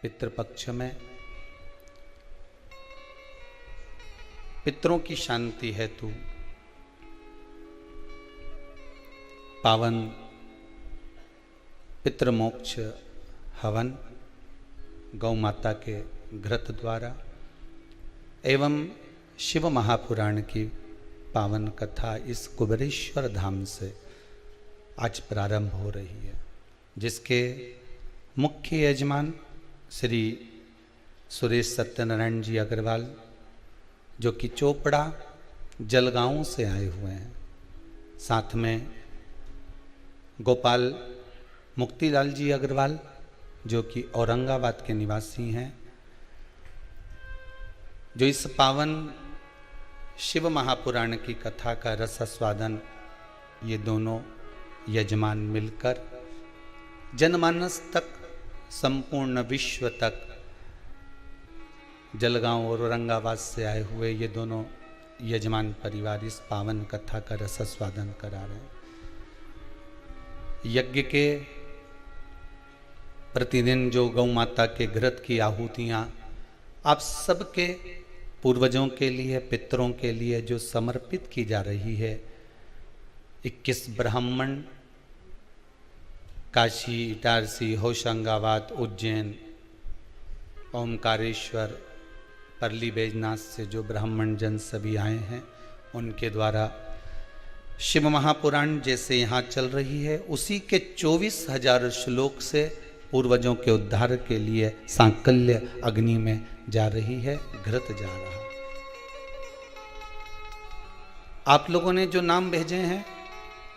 पितृपक्ष में पितरों की शांति हेतु पावन पितृमोक्ष हवन गौ माता के घृत द्वारा एवं शिव महापुराण की पावन कथा इस कुबेरेश्वर धाम से आज प्रारंभ हो रही है, जिसके मुख्य यजमान श्री सुरेश सत्यनारायण जी अग्रवाल जो कि चोपड़ा जलगांव से आए हुए हैं, साथ में गोपाल मुक्तिलाल जी अग्रवाल जो कि औरंगाबाद के निवासी हैं, जो इस पावन शिव महापुराण की कथा का रसास्वादन ये दोनों यजमान मिलकर जनमानस तक संपूर्ण विश्व तक जलगांव और औरंगाबाद से आए हुए ये दोनों यजमान परिवार इस पावन कथा का रसास्वादन करा रहे हैं। यज्ञ के प्रतिदिन जो गौ माता के घृत की आहुतियां आप सबके पूर्वजों के लिए, पितरों के लिए जो समर्पित की जा रही है, 21 ब्राह्मण काशी, इटारसी, होशंगाबाद, उज्जैन, ओमकारेश्वर, परली बैजनाथ से जो ब्राह्मण जन सभी आए हैं, उनके द्वारा शिव महापुराण जैसे यहाँ चल रही है उसी के 24,000 श्लोक से पूर्वजों के उद्धार के लिए सांकल्य अग्नि में जा रही है, घृत जा रहा है। आप लोगों ने जो नाम भेजे हैं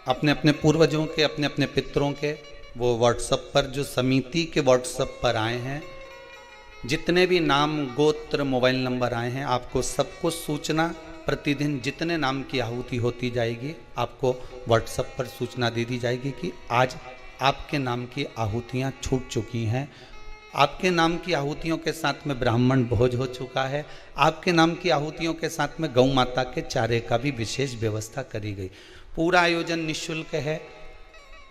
अपने अपने पूर्वजों के, अपने अपने पितरों के, वो व्हाट्सएप पर जो समिति के व्हाट्सएप पर आए हैं, जितने भी नाम, गोत्र, मोबाइल नंबर आए हैं, आपको सबको सूचना प्रतिदिन जितने नाम की आहुति होती जाएगी आपको व्हाट्सएप पर सूचना दे दी जाएगी कि आज आपके नाम की आहुतियां छूट चुकी हैं, आपके नाम की आहुतियों के साथ में ब्राह्मण भोज हो चुका है, आपके नाम की आहुतियों के साथ में गौ माता के चारे का भी विशेष व्यवस्था करी गई। पूरा आयोजन निःशुल्क है,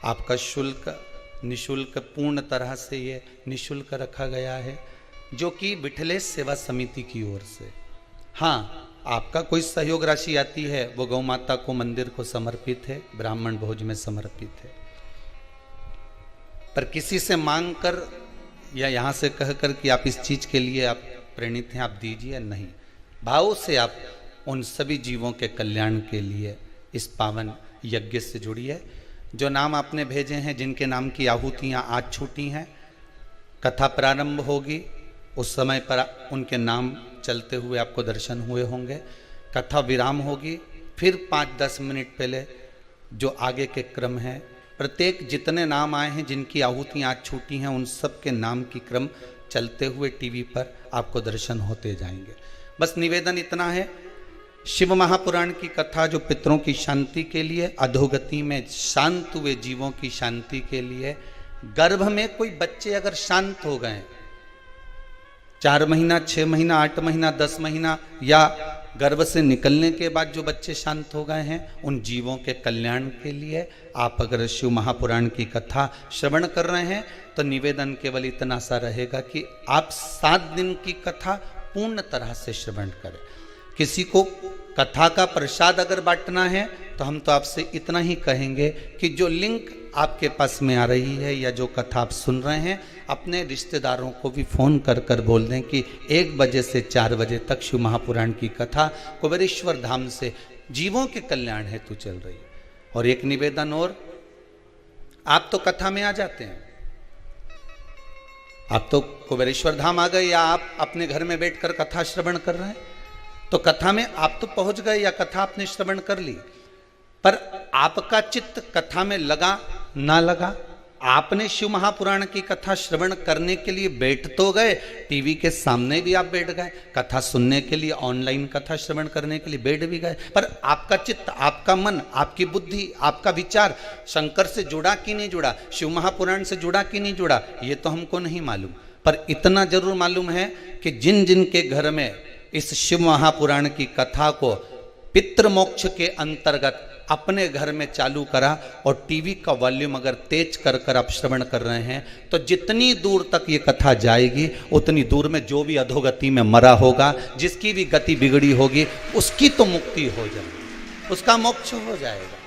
आपका शुल्क निःशुल्क, पूर्ण तरह से ये निःशुल्क रखा गया है, जो कि विठलेश सेवा समिति की ओर से। हाँ, आपका कोई सहयोग राशि आती है वो गौ माता को, मंदिर को समर्पित है, ब्राह्मण भोज में समर्पित है, पर किसी से मांग कर या यहाँ से कहकर कि आप इस चीज के लिए आप प्रेरित हैं, आप दीजिए, नहीं, भाव से आप उन सभी जीवों के कल्याण के लिए इस पावन यज्ञ से जुड़िए। जो नाम आपने भेजे हैं, जिनके नाम की आहुतियाँ आज छूटी हैं, कथा प्रारंभ होगी उस समय पर उनके नाम चलते हुए आपको दर्शन हुए होंगे। कथा विराम होगी, फिर 5-10 मिनट पहले जो आगे के क्रम है, प्रत्येक जितने नाम आए हैं, जिनकी आहुतियाँ आज छूटी हैं, उन सब के नाम की क्रम चलते हुए टीवी पर आपको दर्शन होते जाएंगे। बस निवेदन इतना है, शिव महापुराण की कथा जो पितरों की शांति के लिए, अधोगति में शांत हुए जीवों की शांति के लिए, गर्भ में कोई बच्चे अगर शांत हो गए, 4 महीना, 6 महीना, 8 महीना, 10 महीना या गर्भ से निकलने के बाद जो बच्चे शांत हो गए हैं, उन जीवों के कल्याण के लिए आप अगर शिव महापुराण की कथा श्रवण कर रहे हैं तो निवेदन केवल इतना सा रहेगा कि आप 7 दिन की कथा पूर्ण तरह से श्रवण करें। किसी को कथा का प्रसाद अगर बांटना है तो हम तो आपसे इतना ही कहेंगे कि जो लिंक आपके पास में आ रही है या जो कथा आप सुन रहे हैं, अपने रिश्तेदारों को भी फ़ोन कर कर बोल दें कि 1 बजे से 4 बजे तक शिव महापुराण की कथा कुबेरेश्वर धाम से जीवों के कल्याण हेतु चल रही है। और एक निवेदन और, आप तो कथा में आ जाते हैं, आप तो कुबेरेश्वर धाम आ गए या आप अपने घर में बैठकर कथा श्रवण कर रहे हैं, तो कथा में आप तो पहुंच गए या कथा आपने श्रवण कर ली, पर आपका चित्त कथा में लगा ना लगा, आपने शिव महापुराण की कथा श्रवण करने के लिए बैठ तो गए, टीवी के सामने भी आप बैठ गए, कथा सुनने के लिए, ऑनलाइन कथा श्रवण करने के लिए बैठ भी गए, पर आपका चित्त, आपका मन, आपकी बुद्धि, आपका विचार शंकर से जुड़ा कि नहीं जुड़ा, शिव महापुराण से जुड़ा कि नहीं जुड़ा, ये तो हमको नहीं मालूम। पर इतना जरूर मालूम है कि जिन जिन के घर में इस शिव महापुराण की कथा को पितृमोक्ष के अंतर्गत अपने घर में चालू करा और टीवी का वॉल्यूम अगर तेज कर कर आप श्रवण कर रहे हैं तो जितनी दूर तक ये कथा जाएगी उतनी दूर में जो भी अधोगति में मरा होगा, जिसकी भी गति बिगड़ी होगी, उसकी तो मुक्ति हो जाएगी, उसका मोक्ष हो जाएगा।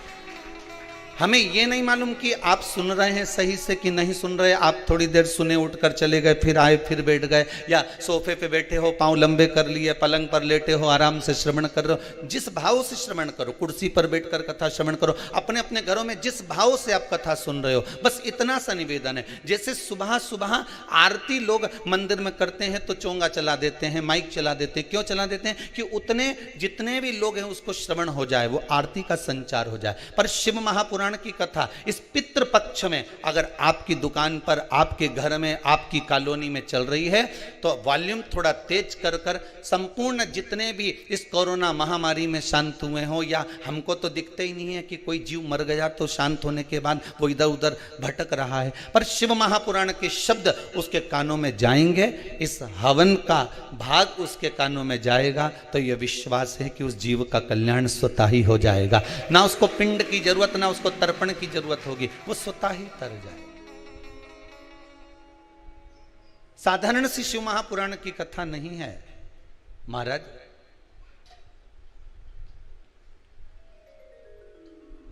हमें ये नहीं मालूम कि आप सुन रहे हैं सही से कि नहीं सुन रहे। आप थोड़ी देर सुने, उठकर चले गए, फिर आए, फिर बैठ गए, या सोफे पे बैठे हो, पांव लंबे कर लिए, पलंग पर लेटे हो, आराम से श्रवण कर रहे हो। जिस भाव से श्रवण करो, कुर्सी पर बैठकर कथा श्रवण करो, अपने अपने घरों में जिस भाव से आप कथा सुन रहे हो, बस इतना सा निवेदन है। जैसे सुबह सुबह आरती लोग मंदिर में करते हैं तो चोंगा चला देते हैं, माइक चला देते हैं। क्यों चला देते हैं? कि उतने जितने भी लोग हैं उसको श्रवण हो जाए, वो आरती का संचार हो जाए। पर शिव महापुराण की कथा इस पितृ पक्ष में अगर आपकी दुकान पर, आपके घर में, आपकी कॉलोनी में चल रही है तो वॉल्यूम थोड़ा तेज कर कर संपूर्ण जितने भी इस कोरोना महामारी में शांत हुए हो, या हमको तो दिखते ही नहीं है कि कोई जीव मर गया तो शांत होने के बाद वो इधर उधर भटक रहा है, पर शिव महापुराण के शब्द उसके कानों में जाएंगे, इस हवन का भाग उसके कानों में जाएगा, तो यह विश्वास है कि उस जीव का कल्याण स्वतः ही हो जाएगा। ना उसको पिंड की जरूरत, ना उसको तर्पण की जरूरत होगी, वो स्वतः ही तर जाए। साधारण सी शिव महापुराण की कथा नहीं है महाराज।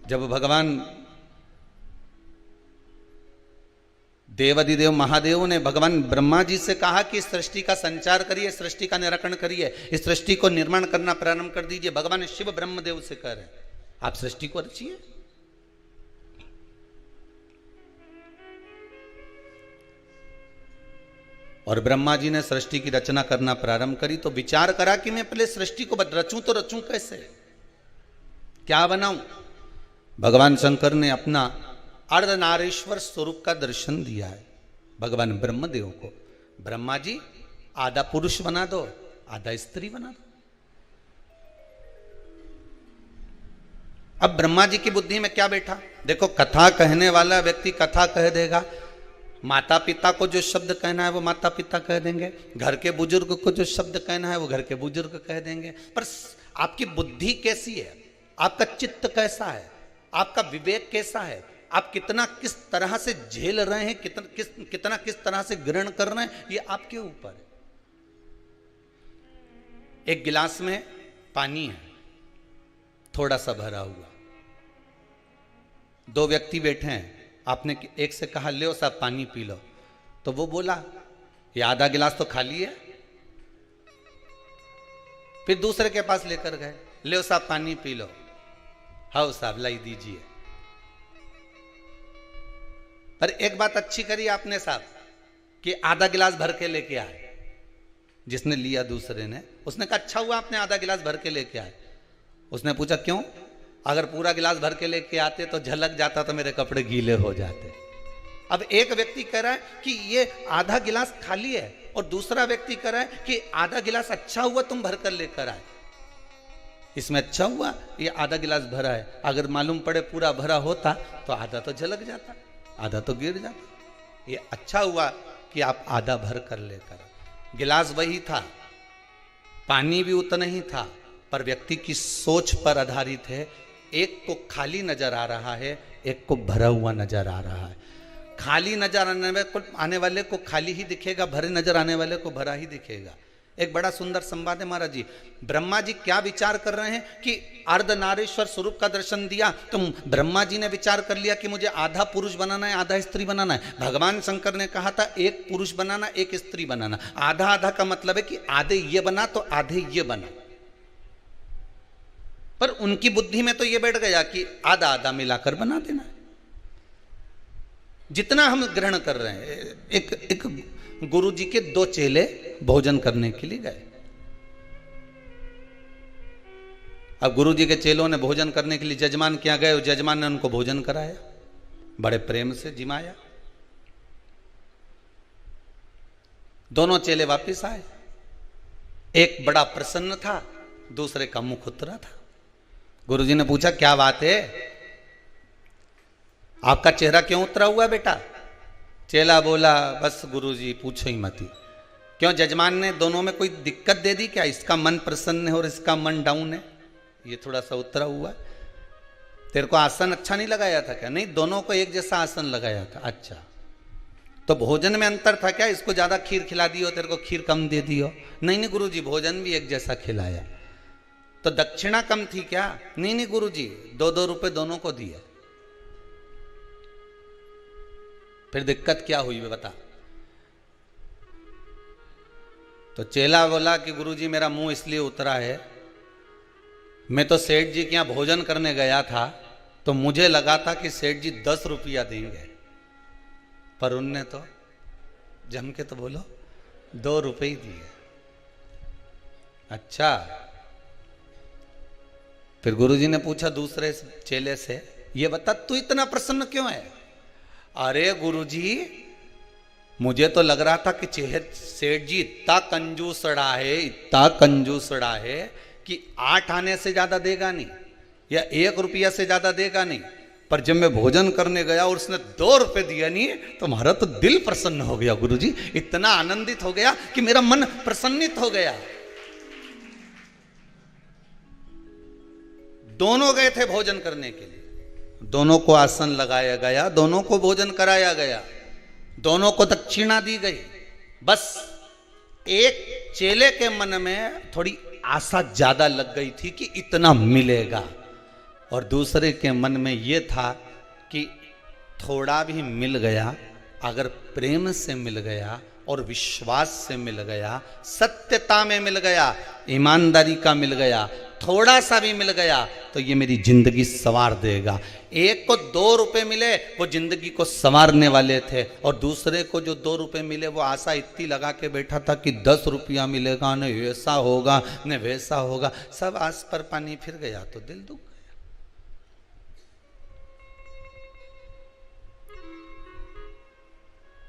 जब भगवान देवादिदेव महादेव ने भगवान ब्रह्मा जी से कहा कि इस सृष्टि का संचार करिए, सृष्टि का निराकरण करिए, इस सृष्टि को निर्माण करना प्रारंभ कर दीजिए, भगवान शिव ब्रह्मदेव से कह रहे हैं आप सृष्टि को रचिए। और ब्रह्मा जी ने सृष्टि की रचना करना प्रारंभ करी तो विचार करा कि मैं पहले सृष्टि को रचूं तो रचूं कैसे, क्या बनाऊं। भगवान शंकर ने अपना अर्धनारीश्वर स्वरूप का दर्शन दिया है भगवान ब्रह्मदेव को। ब्रह्मा जी आधा पुरुष बना दो, आधा स्त्री बना दो। अब ब्रह्मा जी की बुद्धि में क्या बैठा? देखो, कथा कहने वाला व्यक्ति कथा कह देगा, माता पिता को जो शब्द कहना है वो माता पिता कह देंगे, घर के बुजुर्ग को जो शब्द कहना है वो घर के बुजुर्ग कह देंगे। पर आपकी बुद्धि कैसी है, आपका चित्त कैसा है, आपका विवेक कैसा है, आप कितना किस तरह से झेल रहे हैं, कितना किस तरह से ग्रहण कर रहे हैं, ये आपके ऊपर है। एक गिलास में पानी है, थोड़ा सा भरा हुआ, दो व्यक्ति बैठे हैं, आपने एक से कहा ले साहब पानी पी लो, तो वो बोला ये आधा गिलास तो खाली है। फिर दूसरे के पास लेकर गए, ले साहब पानी पी लो, हाँ साहब लाई दीजिए। पर एक बात अच्छी करी आपने साहब कि आधा गिलास भर के लेके आए। जिसने लिया दूसरे ने, उसने कहा अच्छा हुआ आपने आधा गिलास भर के लेके आए। उसने पूछा क्यों? अगर पूरा गिलास भर के लेके आते तो झलक जाता तो मेरे कपड़े गीले हो जाते। अब एक व्यक्ति कह रहा है कि ये आधा गिलास खाली है, और दूसरा व्यक्ति कह रहा है कि आधा गिलास अच्छा हुआ तुम भर कर लेकर आए। इसमें अच्छा हुआ ये आधा गिलास भरा है, अगर मालूम पड़े पूरा भरा होता तो आधा तो झलक जाता, आधा तो गिर जाता। ये अच्छा हुआ कि आप आधा भर कर लेकर आए। गिलास वही था, पानी भी उतना ही था, पर व्यक्ति की सोच पर आधारित है। एक को खाली नजर आ रहा है, एक को भरा हुआ नजर आ रहा है। खाली नजर आने वाले को खाली ही दिखेगा, भरे नजर आने वाले को भरा ही दिखेगा। एक बड़ा सुंदर संवाद है महाराज जी। ब्रह्मा जी क्या विचार कर रहे हैं कि अर्धनारीश्वर स्वरूप का दर्शन दिया तो ब्रह्मा जी ने विचार कर लिया कि मुझे आधा पुरुष बनाना है, आधा स्त्री बनाना है। भगवान शंकर ने कहा था एक पुरुष बनाना, एक स्त्री बनाना। आधा आधा का मतलब है कि आधे ये बना तो आधे ये बना। पर उनकी बुद्धि में तो ये बैठ गया कि आधा आधा मिलाकर बना देना है। जितना हम ग्रहण कर रहे हैं, एक गुरु जी के दो चेले भोजन करने के लिए गए। अब गुरु जी के चेलों ने भोजन करने के लिए जजमान क्या गए, जजमान ने उनको भोजन कराया, बड़े प्रेम से जिमाया। दोनों चेले वापस आए, एक बड़ा प्रसन्न था, दूसरे का मुख उतरा था। गुरु जी ने पूछा क्या बात है, आपका चेहरा क्यों उतरा हुआ बेटा? चेला बोला बस गुरुजी पूछो ही मत। क्यों, जजमान ने दोनों में कोई दिक्कत दे दी क्या? इसका मन प्रसन्न है और इसका मन डाउन है, ये थोड़ा सा उतरा हुआ है। तेरे को आसन अच्छा नहीं लगाया था क्या? नहीं, दोनों को एक जैसा आसन लगाया था। अच्छा, तो भोजन में अंतर था क्या? इसको ज्यादा खीर खिला दियो, तेरे को खीर कम दे दियो? नहीं नहीं गुरुजी, भोजन भी एक जैसा खिलाया। तो दक्षिणा कम थी क्या? नहीं नहीं गुरुजी, 2-2 रुपए दोनों को दिए। फिर दिक्कत क्या हुई बता? तो चेला बोला कि गुरुजी मेरा मुंह इसलिए उतरा है, मैं तो सेठ जी के यहां भोजन करने गया था तो मुझे लगा था कि सेठ जी 10 रुपया देंगे, पर उनने तो जम के तो बोलो 2 रुपए ही दिए। अच्छा, फिर गुरुजी ने पूछा दूसरे चेले से, ये बता तू इतना प्रसन्न क्यों है? अरे गुरुजी, मुझे तो लग रहा था कि सेठ जी इतना कंजूसड़ा है, इतना कंजूसड़ा है कि 8 आने से ज्यादा देगा नहीं या 1 रुपया से ज्यादा देगा नहीं, पर जब मैं भोजन करने गया और उसने 2 रुपए दिया नहीं तो हमारा तो दिल प्रसन्न हो गया गुरुजी, इतना आनंदित हो गया कि मेरा मन प्रसन्नित हो गया। दोनों गए थे भोजन करने के लिए, दोनों को आसन लगाया गया, दोनों को भोजन कराया गया, दोनों को दक्षिणा दी गई। बस एक चेले के मन में थोड़ी आशा ज्यादा लग गई थी कि इतना मिलेगा, और दूसरे के मन में यह था कि थोड़ा भी मिल गया, अगर प्रेम से मिल गया और विश्वास से मिल गया, सत्यता में मिल गया, ईमानदारी का मिल गया, थोड़ा सा भी मिल गया तो ये मेरी जिंदगी संवार देगा। एक को 2 रुपए मिले, वो जिंदगी को संवारने वाले थे, और दूसरे को जो 2 रुपए मिले वो आशा इतनी लगा के बैठा था कि 10 रुपया मिलेगा, न ऐसा होगा न वैसा होगा। सब आस पर पानी फिर गया तो दिल दुख गया।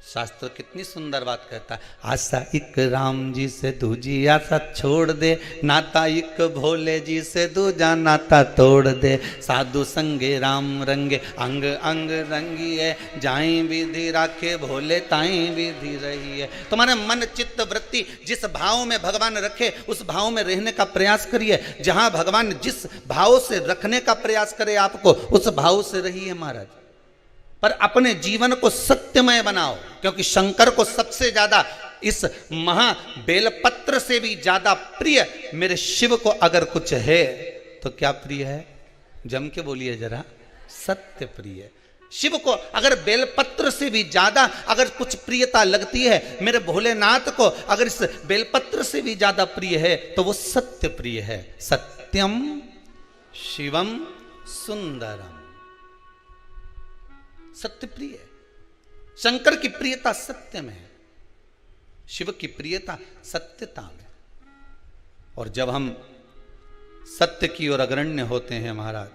शास्त्र कितनी सुंदर बात कहता है, आशा एक राम जी से दूजी आशा छोड़ दे, नाता एक भोले जी से दूजा नाता तोड़ दे, साधु संगे राम रंगे अंग अंग रंगिए, जाई विधि राखे भोले ताई विधि रही है। तुम्हारे मन चित्त वृत्ति जिस भाव में भगवान रखे उस भाव में रहने का प्रयास करिए। जहां भगवान जिस भाव से रखने का प्रयास करे आपको, उस भाव से रहिए महाराज। पर अपने जीवन को सत्यमय बनाओ, क्योंकि शंकर को सबसे ज्यादा इस महा बेलपत्र से भी ज्यादा प्रिय मेरे शिव को अगर कुछ है तो क्या प्रिय है? जम के बोलिए जरा, सत्य प्रिय। शिव को अगर बेलपत्र से भी ज्यादा अगर कुछ प्रियता लगती है, मेरे भोलेनाथ को अगर इस बेलपत्र से भी ज्यादा प्रिय है तो वो सत्य प्रिय है। सत्यम शिवम सुंदरम, सत्य प्रिय। शंकर की प्रियता सत्य में है, शिव की प्रियता सत्यता में। और जब हम सत्य की ओर अग्रण्य होते हैं महाराज,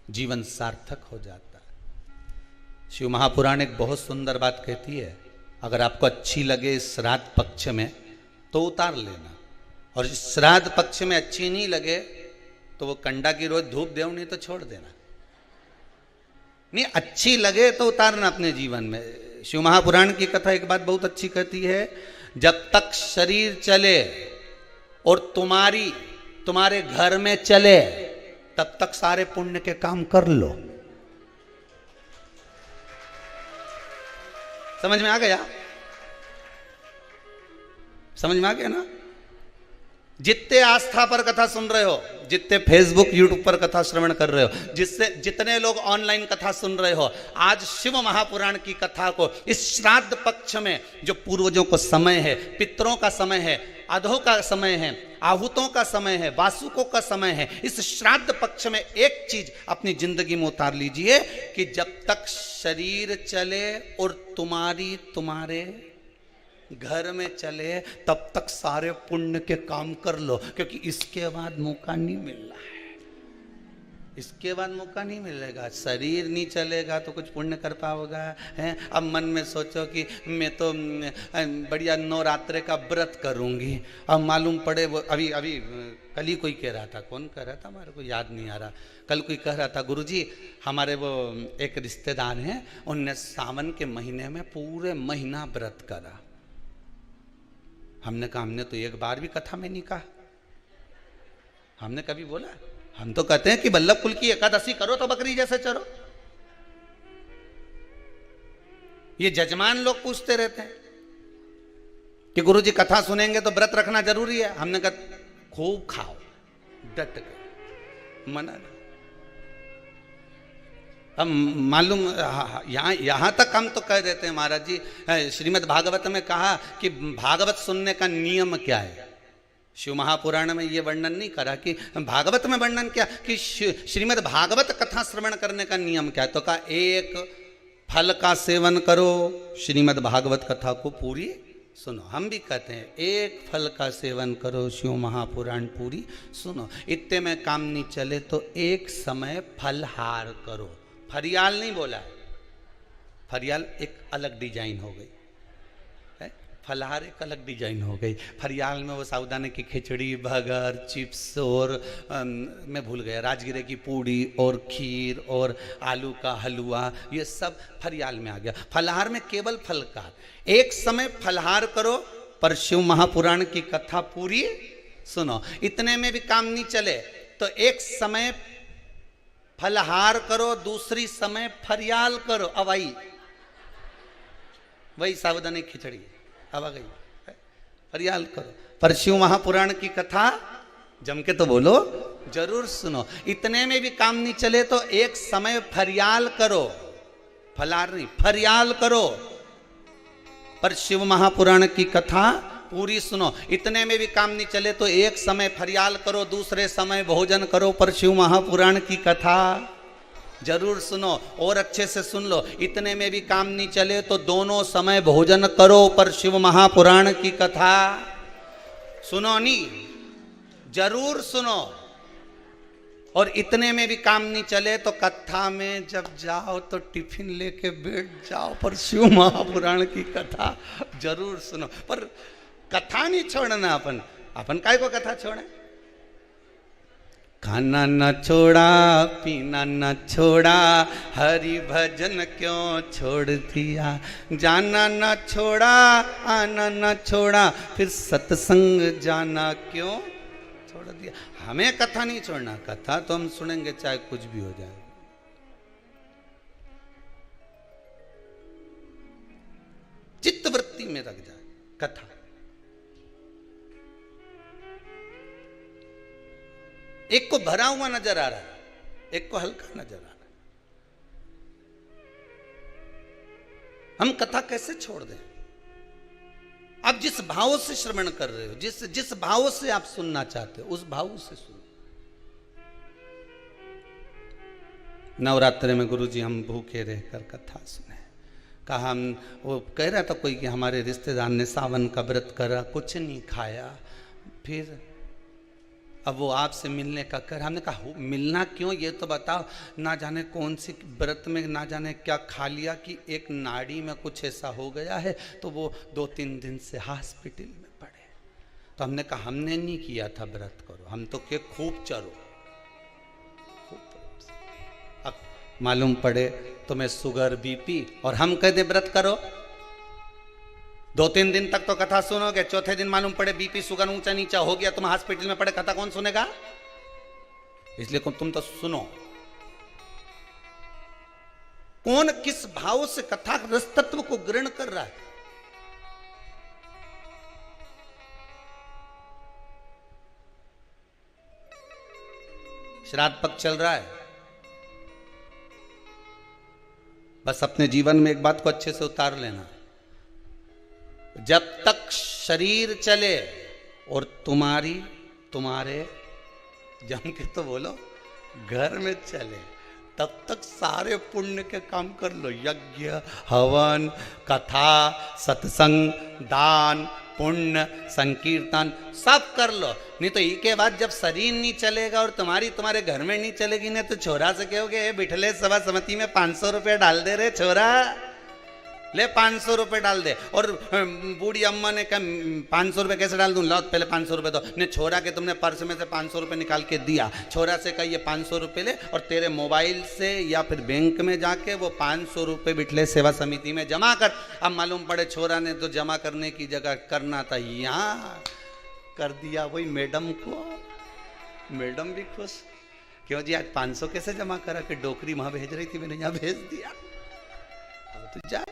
जीवन सार्थक हो जाता है। शिव महापुराण एक बहुत सुंदर बात कहती है, अगर आपको अच्छी लगे श्राद्ध पक्ष में तो उतार लेना, और श्राद्ध पक्ष में अच्छी नहीं लगे तो वो कंडा की रोज धूप देव, नहीं तो छोड़ देना। नहीं, अच्छी लगे तो उतारना अपने जीवन में। शिव महापुराण की कथा एक बात बहुत अच्छी कहती है, जब तक शरीर चले और तुम्हारे घर में चले तब तक सारे पुण्य के काम कर लो। समझ में आ गया? समझ में आ गया ना? जितने आस्था पर कथा सुन रहे हो, जितने फेसबुक यूट्यूब पर कथा श्रवण कर रहे हो, जितने लोग ऑनलाइन कथा सुन रहे हो, आज शिव महापुराण की कथा को इस श्राद्ध पक्ष में जो पूर्वजों को समय है, पितरों का समय है, अधों का समय है, आहूतों का समय है, वासुकों का समय है, इस श्राद्ध पक्ष में एक चीज अपनी जिंदगी में उतार लीजिए कि जब तक शरीर चले और तुम्हारे घर में चले तब तक सारे पुण्य के काम कर लो, क्योंकि इसके बाद मौका नहीं मिल रहा है। इसके बाद मौका नहीं मिलेगा। शरीर नहीं चलेगा तो कुछ पुण्य कर पाओगा है? अब मन में सोचो कि मैं तो बढ़िया नवरात्रे का व्रत करूंगी, अब मालूम पड़े वो अभी कल ही कोई कह रहा था, कौन कह रहा था हमारे को याद नहीं आ रहा, कल कोई कह रहा था गुरुजी हमारे वो एक रिश्तेदार हैं, उनने सावन के महीने में पूरे महीना व्रत करा। हमने कहा हमने तो एक बार भी कथा में नहीं कहा, हमने कभी बोला? हम तो कहते हैं कि वल्लभ कुल की एकादशी करो तो बकरी जैसे चरो। ये जजमान लोग पूछते रहते हैं कि गुरुजी कथा सुनेंगे तो व्रत रखना जरूरी है। हमने कहा खूब खाओ, डट गए, मना नहीं। अब मालूम यहां तक हम तो कह देते हैं महाराज जी, श्रीमद् भागवत में कहा कि भागवत सुनने का नियम क्या है। शिव महापुराण में ये वर्णन नहीं करा कि भागवत में वर्णन क्या कि श्रीमद् भागवत कथा श्रवण करने का नियम क्या है। तो कहा एक फल का सेवन करो, श्रीमद् भागवत कथा को पूरी सुनो। हम भी कहते हैं एक फल का सेवन करो, शिव महापुराण पूरी सुनो। इतने में काम नहीं चले तो एक समय फलहार करो। फरियाल नहीं बोला, फरियाल एक अलग डिजाइन हो गई है, फलहार एक अलग डिजाइन हो गई। फरियाल में वो साबूदाने की खिचड़ी, बर्गर, चिप्स और मैं भूल गया, राजगिरे की पूड़ी और खीर और आलू का हलवा, ये सब फरियाल में आ गया। फलहार में केवल फल का। एक समय फलहार करो पर शिव महापुराण की कथा पूरी सुनो। इतने में भी काम नहीं चले तो एक समय फलहार करो, दूसरी समय फरियाल करो। अब आई वही साबूदाने खिचड़ी, अब आ गई फरियाल करो पर शिव महापुराण की कथा जम के तो बोलो जरूर सुनो। इतने में भी काम नहीं चले तो एक समय फरियाल करो, फलार नहीं फरियाल करो पर शिव महापुराण की कथा पूरी सुनो। इतने में भी काम नहीं चले तो एक समय फरियाल करो, दूसरे समय भोजन करो पर शिव महापुराण की कथा जरूर सुनो। और अच्छे से सुन लो, इतने में भी काम नहीं चले तो दोनों समय भोजन करो पर शिव महापुराण की कथा सुनो नहीं, जरूर सुनो। और इतने में भी काम नहीं चले तो कथा में जब जाओ तो टिफिन लेके बैठ जाओ पर शिव महापुराण की कथा जरूर सुनो। पर कथा नहीं छोड़ना, अपन काय को कथा छोड़े। खाना न छोड़ा, पीना न छोड़ा, हरि भजन क्यों छोड़ दिया। जाना न छोड़ा, आना न छोड़ा, फिर सत्संग जाना क्यों छोड़ दिया। हमें कथा नहीं छोड़ना, कथा तो हम सुनेंगे चाहे कुछ भी हो जाए। चित्त वृत्ति में रख जाए कथा। एक को भरा हुआ नजर आ रहा है, एक को हल्का नजर आ रहा है। हम कथा कैसे छोड़ दें? आप जिस भाव से श्रवण कर रहे हो, जिस भाव से आप सुनना चाहते हो, उस भाव से सुनो। नवरात्रि में गुरुजी हम भूखे रहकर कथा सुने। कहा हम, वो कह रहा था कोई कि हमारे रिश्तेदार ने सावन का व्रत करा, कुछ नहीं खाया, फिर अब वो आपसे मिलने का कर। हमने कहा मिलना क्यों, ये तो बताओ। ना जाने कौन सी व्रत में ना जाने क्या खा लिया कि एक नाड़ी में कुछ ऐसा हो गया है तो वो 2-3 दिन से हॉस्पिटल में पड़े। तो हमने कहा हमने नहीं किया था व्रत करो, हम तो के खूब चरो। अब मालूम पड़े तुम्हें शुगर बीपी और हम कह दे व्रत करो। 2-3 दिन तक तो कथा सुनोगे, चौथे दिन मालूम पड़े बीपी शुगर ऊंचा नीचा हो गया, तुम हॉस्पिटल में पड़े, कथा कौन सुनेगा? इसलिए तुम तो सुनो। कौन किस भाव से कथा रस तत्व को ग्रहण कर रहा है। श्राद्ध पक्ष चल रहा है, बस अपने जीवन में एक बात को अच्छे से उतार लेना। जब तक शरीर चले और तुम्हारे जम के तो बोलो घर में चले, तब तक सारे पुण्य के काम कर लो। यज्ञ, हवन, कथा, सत्संग, दान, पुण्य, संकीर्तन सब कर लो। नहीं तो इसके बाद जब शरीर नहीं चलेगा और तुम्हारे घर में नहीं चलेगी ना तो छोरा से कहोगे बिठले सभा समिति में 500 रुपये डाल दे रे छोरा, ले 500 रुपये डाल दे। और बूढ़ी अम्मा ने कहा 500 रुपये कैसे डाल दूं, लो पहले 500 रुपये दो। ने छोरा के तुमने पर्स में से 500 रुपये निकाल के दिया, छोरा से कहा ये 500 रुपये ले और तेरे मोबाइल से या फिर बैंक में जाके वो 500 रुपये बिठले सेवा समिति में जमा कर। अब मालूम पड़े छोरा ने तो जमा करने की जगह करना था यहाँ कर दिया वही मैडम को। मैडम भी खुश, क्यों जी आज 500 कैसे जमा करा? कि डोकरी वहां भेज रही थी, मैंने यहां भेज दिया, अब तो जा।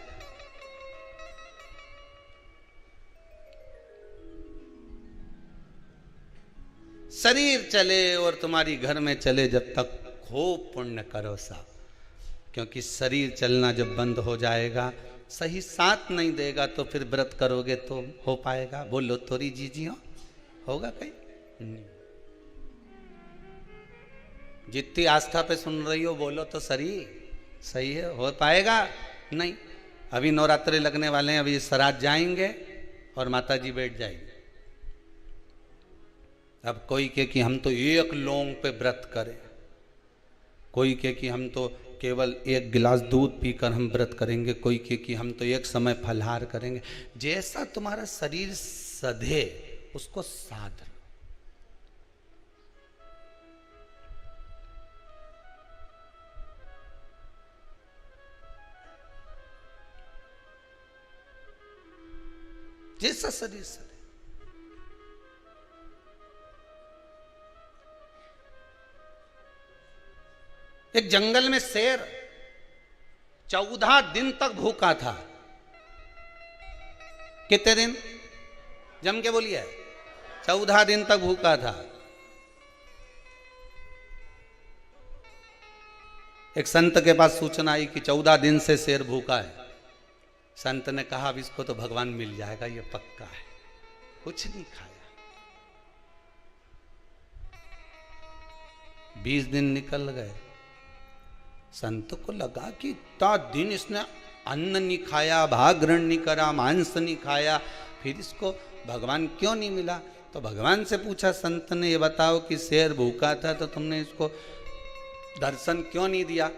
शरीर चले और तुम्हारी घर में चले जब तक खूब पुण्य करो सा, क्योंकि शरीर चलना जब बंद हो जाएगा, सही साथ नहीं देगा, तो फिर व्रत करोगे तो हो पाएगा? बोलो थोड़ी जी होगा कहीं? जितनी आस्था पे सुन रही हो बोलो तो सही है, हो पाएगा? नहीं। अभी नवरात्रे लगने वाले हैं, अभी श्राद्ध जाएंगे और माता जी बैठ जाएंगे। अब कोई कहे कि हम तो एक लौंग पे व्रत करें, कोई कहे कि हम तो केवल एक गिलास दूध पीकर हम व्रत करेंगे, कोई कहे कि हम तो एक समय फलहार करेंगे। जैसा तुम्हारा शरीर सधे उसको साध। जैसा शरीर सधे। एक जंगल में शेर 14 दिन तक भूखा था। कितने दिन? जम के बोलिए। 14 दिन तक भूखा था। एक संत के पास सूचना आई कि 14 दिन से शेर भूखा है। संत ने कहा अब इसको तो भगवान मिल जाएगा, ये पक्का है। कुछ नहीं खाया। 20 दिन निकल गए। संत को लगा कि इतना दिन इसने अन्न नहीं खाया, भाग्रण नहीं करा, मांस नहीं खाया, फिर इसको भगवान क्यों नहीं मिला? तो भगवान से पूछा संत ने, ये बताओ कि शेर भूखा था तो तुमने इसको दर्शन क्यों नहीं दिया?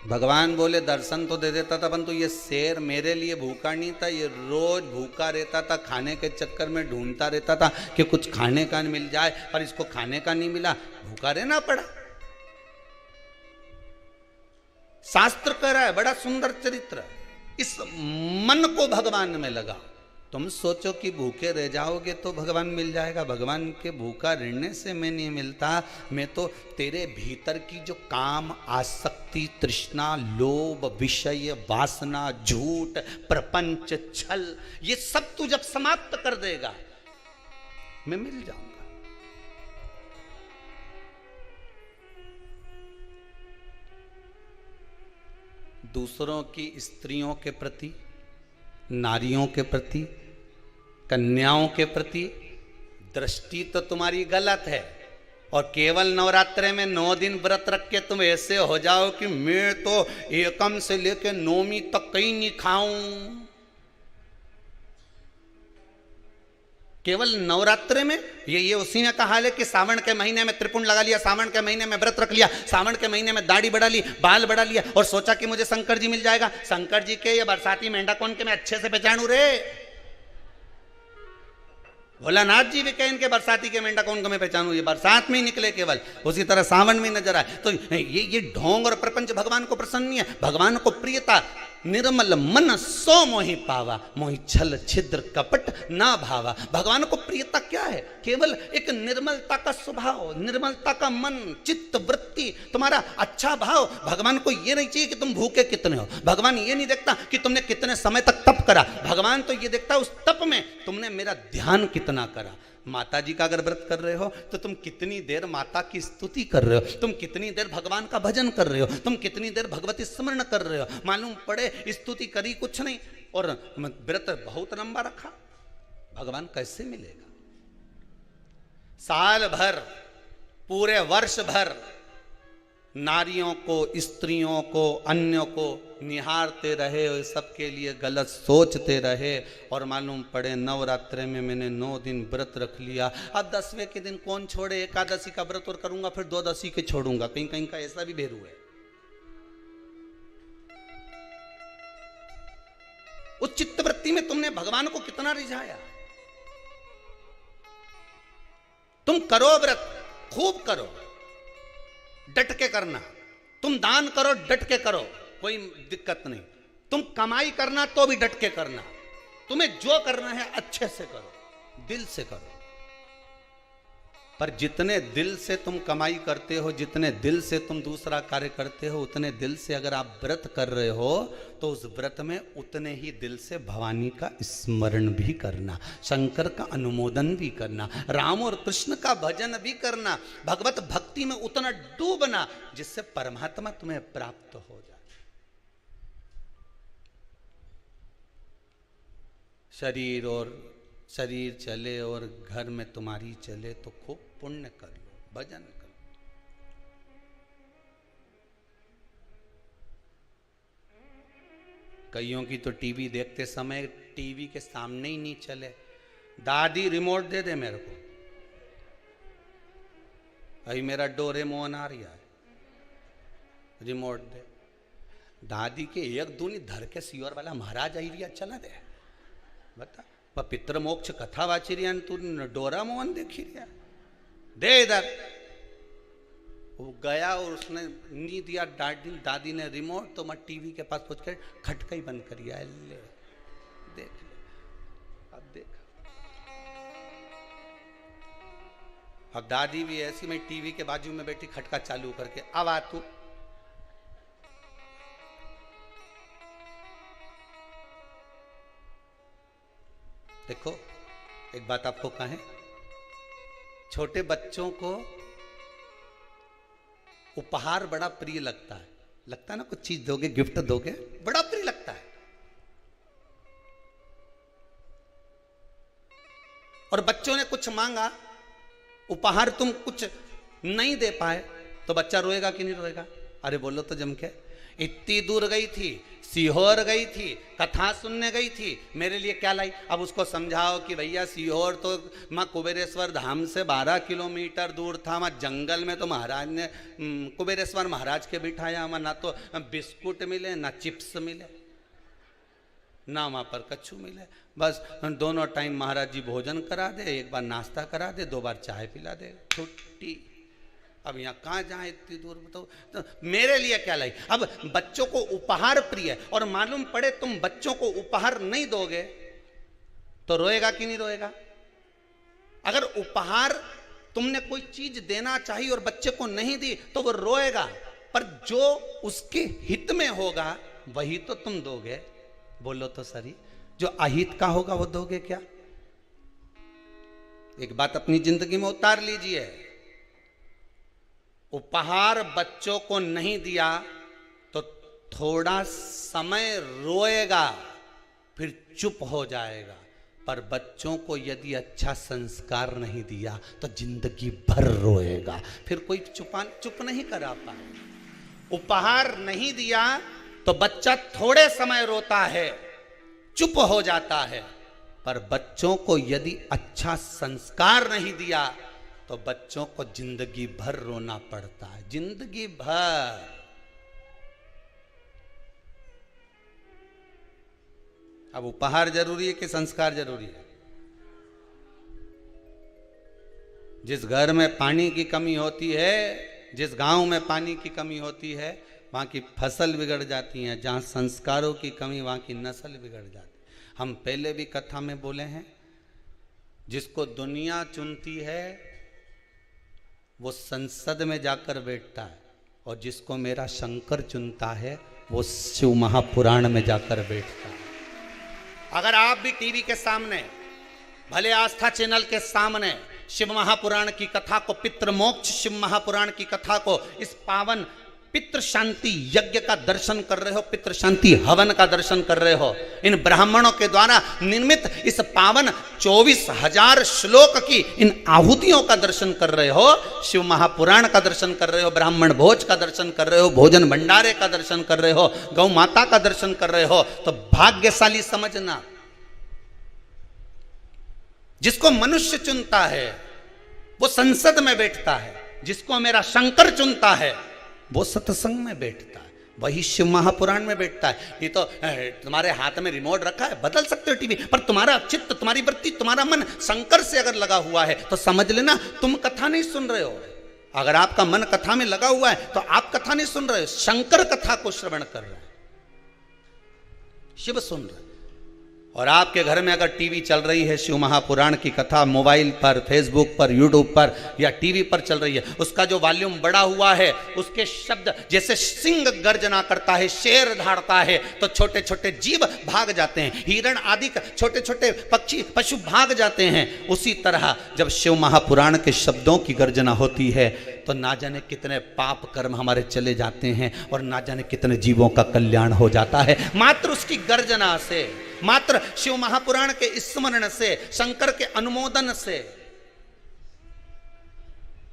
भगवान बोले दर्शन तो दे देता था, परंतु ये शेर मेरे लिए भूखा नहीं था, ये रोज भूखा रहता था, खाने के चक्कर में ढूंढता रहता था कि कुछ खाने का मिल जाए, पर इसको खाने का नहीं मिला, भूखा रहना पड़ा। शास्त्र कह रहा है, बड़ा सुंदर चरित्र। इस मन को भगवान में लगा। तुम सोचो कि भूखे रह जाओगे तो भगवान मिल जाएगा। भगवान के भूखा रहने से मैं नहीं मिलता, मैं तो तेरे भीतर की जो काम, आसक्ति, तृष्णा, लोभ, विषय, वासना, झूठ, प्रपंच, छल, ये सब तू जब समाप्त कर देगा मैं मिल जाऊंगा। दूसरों की स्त्रियों के प्रति, नारियों के प्रति, कन्याओं के प्रति दृष्टि तो तुम्हारी गलत है। और केवल नवरात्रे में 9 दिन व्रत रख के तुम ऐसे हो जाओ कि मैं तो एकम से लेके नौमी तक कहीं नहीं खाऊं। केवल नवरात्रे में ये उसी में का हाल है कि सावन के महीने में त्रिपुंड लगा लिया, सावन के महीने में व्रत रख लिया, सावन के महीने में दाढ़ी बढ़ा ली, बाल बढ़ा लिया और सोचा कि मुझे शंकर जी मिल जाएगा। शंकर जी के ये बरसाती मेंढा कौन के मैं अच्छे से पहचानू रे? भोलानाथ जी भी कहें इनके बरसाती के मेंढा कौन को मैं पहचानू, ये बरसात में ही निकले केवल, उसी तरह सावन में नजर आए। तो ये ढोंग और प्रपंच भगवान को प्रसन्न नहीं है। भगवान को प्रियता निर्मल मन सो मोहि पावा, मोहि छल छिद्र कपट ना भावा। भगवान को प्रियता क्या है? केवल एक निर्मलता का स्वभाव, निर्मलता का मन, चित्त, वृत्ति, तुम्हारा अच्छा भाव। भगवान को ये नहीं चाहिए कि तुम भूखे कितने हो। भगवान ये नहीं देखता कि तुमने कितने समय तक तप करा। भगवान तो ये देखता उस तप में तुमने मेरा ध्यान कितना करा। माता जी का अगर व्रत कर रहे हो तो तुम कितनी देर माता की स्तुति कर रहे हो, तुम कितनी देर भगवान का भजन कर रहे हो, तुम कितनी देर भगवती स्मरण कर रहे हो। मालूम पड़े स्तुति करी कुछ नहीं और व्रत बहुत लंबा रखा, भगवान कैसे मिलेगा? साल भर, पूरे वर्ष भर नारियों को, स्त्रियों को, अन्यों को निहारते रहे, सबके लिए गलत सोचते रहे और मालूम पड़े नवरात्रे में मैंने 9 दिन व्रत रख लिया। अब 10वें के दिन कौन छोड़े? एकादशी का व्रत और करूंगा, फिर 12 के छोड़ूंगा। कहीं कहीं का ऐसा भी भेरू है। उस चित्तवृत्ति में तुमने भगवान को कितना रिझाया? तुम करो व्रत, खूब करो, डट के करना। तुम दान करो, डट के करो, कोई दिक्कत नहीं। तुम कमाई करना तो भी डट के करना। तुम्हें जो करना है अच्छे से करो, दिल से करो। पर जितने दिल से तुम कमाई करते हो, जितने दिल से तुम दूसरा कार्य करते हो, उतने दिल से अगर आप व्रत कर रहे हो तो उस व्रत में उतने ही दिल से भवानी का स्मरण भी करना, शंकर का अनुमोदन भी करना, राम और कृष्ण का भजन भी करना, भगवत भक्ति में उतना डूबना जिससे परमात्मा तुम्हें प्राप्त हो जाए। शरीर चले और घर में तुम्हारी चले तो खूब पुण्य कर लो, भजन कर लो। कईयों की तो टीवी देखते समय टीवी के सामने ही नहीं चले, दादी रिमोट दे दे मेरे को, अभी मेरा डोरेमोन आ रहा है, रिमोट दे। दादी के एक दूनी धर के सियोर वाला महाराज आई रिया चला दे, बता पितृ मोक्ष कथा वाची रिया तू डोरा मोहन देखी रिया, दे इधर। वो गया और उसने नहीं दिया, दादी ने रिमोट, तो मैं टीवी के पास पहुंच कर खटका ही बंद कर दिया, ले देख ले, अब देख। अब दादी भी ऐसी, मैं टीवी के बाजू में बैठी खटका चालू करके, अब आ तू। देखो एक बात आपको कहें, छोटे बच्चों को उपहार बड़ा प्रिय लगता है ना, कुछ चीज दोगे, गिफ्ट दोगे, बड़ा प्रिय लगता है। और बच्चों ने कुछ मांगा, उपहार तुम कुछ नहीं दे पाए तो बच्चा रोएगा कि नहीं रोएगा? अरे बोलो तो जम के। इतनी दूर गई थी, सीहोर गई थी, कथा सुनने गई थी, मेरे लिए क्या लाई? अब उसको समझाओ कि भैया सीहोर तो माँ कुबेरेश्वर धाम से 12 किलोमीटर दूर था, वहाँ जंगल में तो महाराज ने कुबेरेश्वर महाराज के बिठाया, वहाँ ना तो बिस्कुट मिले ना चिप्स मिले ना वहाँ पर कच्छू मिले, बस दोनों टाइम महाराज जी भोजन करा दे, एक बार नाश्ता करा दे, 2 बार चाय पिला दे, छुट्टी। अब यहाँ कहाँ जाए इतनी दूर, बताओ तो मेरे लिए क्या लाई? अब बच्चों को उपहार प्रिय है, और मालूम पड़े तुम बच्चों को उपहार नहीं दोगे तो रोएगा कि नहीं रोएगा? अगर उपहार तुमने कोई चीज देना चाहिए और बच्चे को नहीं दी तो वो रोएगा, पर जो उसके हित में होगा वही तो तुम दोगे। बोलो तो सही, जो अहित का होगा वो दोगे क्या? एक बात अपनी जिंदगी में उतार लीजिए, उपहार बच्चों को नहीं दिया तो थोड़ा समय रोएगा, फिर चुप हो जाएगा, पर बच्चों को यदि अच्छा संस्कार नहीं दिया तो जिंदगी भर रोएगा, फिर कोई चुप नहीं करा पाए। उपहार नहीं दिया तो बच्चा थोड़े समय रोता है, चुप हो जाता है, पर बच्चों को यदि अच्छा संस्कार नहीं दिया तो बच्चों को जिंदगी भर रोना पड़ता है, जिंदगी भर। अब उपहार जरूरी है कि संस्कार जरूरी है? जिस घर में पानी की कमी होती है, जिस गांव में पानी की कमी होती है, वहां की फसल बिगड़ जाती है। जहां संस्कारों की कमी, वहां की नस्ल बिगड़ जाती है। हम पहले भी कथा में बोले हैं, जिसको दुनिया चुनती है वो संसद में जाकर बैठता है, और जिसको मेरा शंकर चुनता है वो शिव महापुराण में जाकर बैठता है। अगर आप भी टीवी के सामने, भले आस्था चैनल के सामने शिव महापुराण की कथा को, पितृ मोक्ष शिव महापुराण की कथा को, इस पावन पितृ शांति यज्ञ का दर्शन कर रहे हो, पितृ शांति हवन का दर्शन कर रहे हो, इन ब्राह्मणों के द्वारा निर्मित इस पावन 24,000 श्लोक की इन आहुतियों का दर्शन कर रहे हो, शिव महापुराण का दर्शन कर रहे हो, ब्राह्मण भोज का दर्शन कर रहे हो, भोजन भंडारे का दर्शन कर रहे हो, गौ माता का दर्शन कर रहे हो, तो भाग्यशाली समझना। जिसको मनुष्य चुनता है वो संसद में बैठता है, जिसको मेरा शंकर चुनता है वो सत्संग में बैठता है, वही शिव महापुराण में बैठता है। ये तो तुम्हारे हाथ में रिमोट रखा है, बदल सकते हो टीवी, पर तुम्हारा चित्त, तुम्हारी वृत्ति, तुम्हारा मन शंकर से अगर लगा हुआ है तो समझ लेना तुम कथा नहीं सुन रहे हो। अगर आपका मन कथा में लगा हुआ है तो आप कथा नहीं सुन रहे हो, शंकर कथा को श्रवण कर रहे हैं, शिव सुन रहे। और आपके घर में अगर टीवी चल रही है, शिव महापुराण की कथा मोबाइल पर, फेसबुक पर, यूट्यूब पर या टीवी पर चल रही है, उसका जो वॉल्यूम बड़ा हुआ है, उसके शब्द जैसे सिंह गर्जना करता है, शेर धाड़ता है, तो छोटे छोटे जीव भाग जाते हैं, हिरण आदि छोटे छोटे पक्षी पशु भाग जाते हैं। उसी तरह जब शिव महापुराण के शब्दों की गर्जना होती है तो ना जाने कितने पाप कर्म हमारे चले जाते हैं और ना जाने कितने जीवों का कल्याण हो जाता है मात्र उसकी गर्जना से, मात्र शिव महापुराण के स्मरण से, शंकर के अनुमोदन से।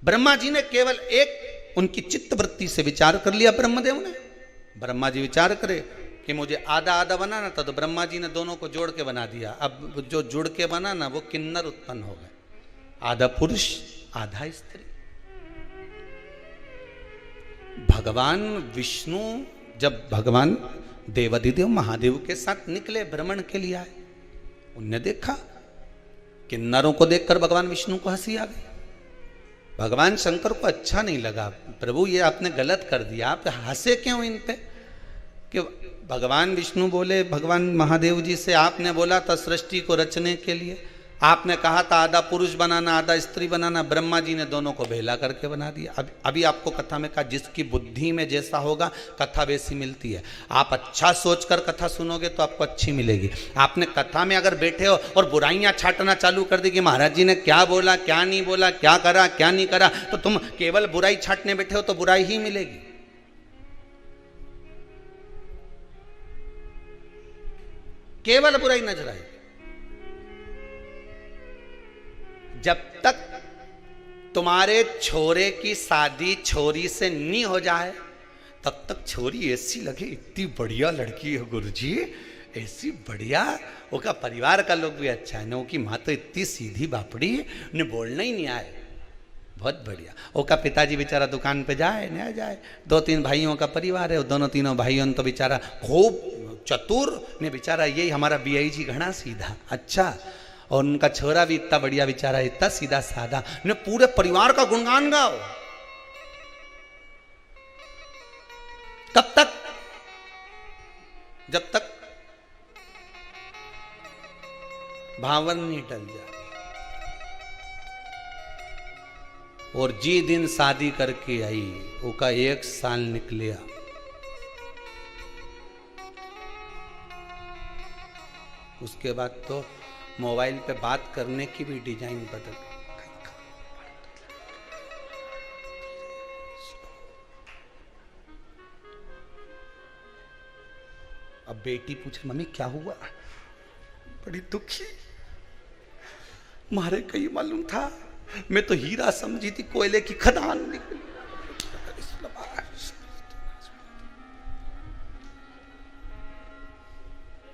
ब्रह्मा जी ने केवल एक उनकी चित्तवृत्ति से विचार कर लिया। ब्रह्मदेव ने, ब्रह्मा जी विचार करे कि मुझे आधा आधा बनाना था, तो ब्रह्मा जी ने दोनों को जोड़ के बना दिया। अब जो जुड़ के बना ना वो किन्नर उत्पन्न हो गए, आधा पुरुष आधा स्त्री। भगवान विष्णु जब भगवान देवाधिदेव महादेव के साथ निकले भ्रमण के लिए आए, उनने देखा किन्नरों को देखकर भगवान विष्णु को हंसी आ गई। भगवान शंकर को अच्छा नहीं लगा, प्रभु ये आपने गलत कर दिया, आप हंसे क्यों इन पे? कि भगवान विष्णु बोले भगवान महादेव जी से, आपने बोला था सृष्टि को रचने के लिए, आपने कहा था आधा पुरुष बनाना आधा स्त्री बनाना, ब्रह्मा जी ने दोनों को भेला करके बना दिया। अभी आपको कथा में कहा जिसकी बुद्धि में जैसा होगा कथा वैसी मिलती है। आप अच्छा सोचकर कथा सुनोगे तो आपको अच्छी मिलेगी। आपने कथा में अगर बैठे हो और बुराइयां छाटना चालू कर दी कि महाराज जी ने क्या बोला क्या नहीं बोला, क्या करा क्या नहीं करा, तो तुम केवल बुराई छाटने बैठे हो तो बुराई ही मिलेगी। केवल बुराई नजर आएगी। जब तक तुम्हारे छोरे की शादी छोरी से नहीं हो जाए तब तक छोरी ऐसी लगे इतनी बढ़िया लड़की है गुरुजी, ऐसी बढ़िया, उसका परिवार का लोग भी अच्छा है, उसकी माँ तो इतनी सीधी बापड़ी, उन्हें बोलना ही नहीं आए, बहुत बढ़िया। उसका पिताजी बेचारा दुकान पे जाए न जाए, 2-3 भाइयों का परिवार है, दोनों तीनों भाइयों तो बेचारा खूब चतुर ने, बेचारा यही हमारा BI जी घना सीधा अच्छा, और उनका छोरा भी इतना बढ़िया बेचारा, इतना सीधा साधा, ने पूरे परिवार का गुणगान गाओ। कब तक? जब तक भावन नहीं टल जाए। और जी दिन शादी करके आई, उसका 1 साल निकलिया, उसके बाद तो मोबाइल पे बात करने की भी डिजाइन बदल। अब बेटी पूछे मम्मी क्या हुआ, बड़ी दुखी, मारे कहीं मालूम था, मैं तो हीरा समझी थी, कोयले की खदान निकली।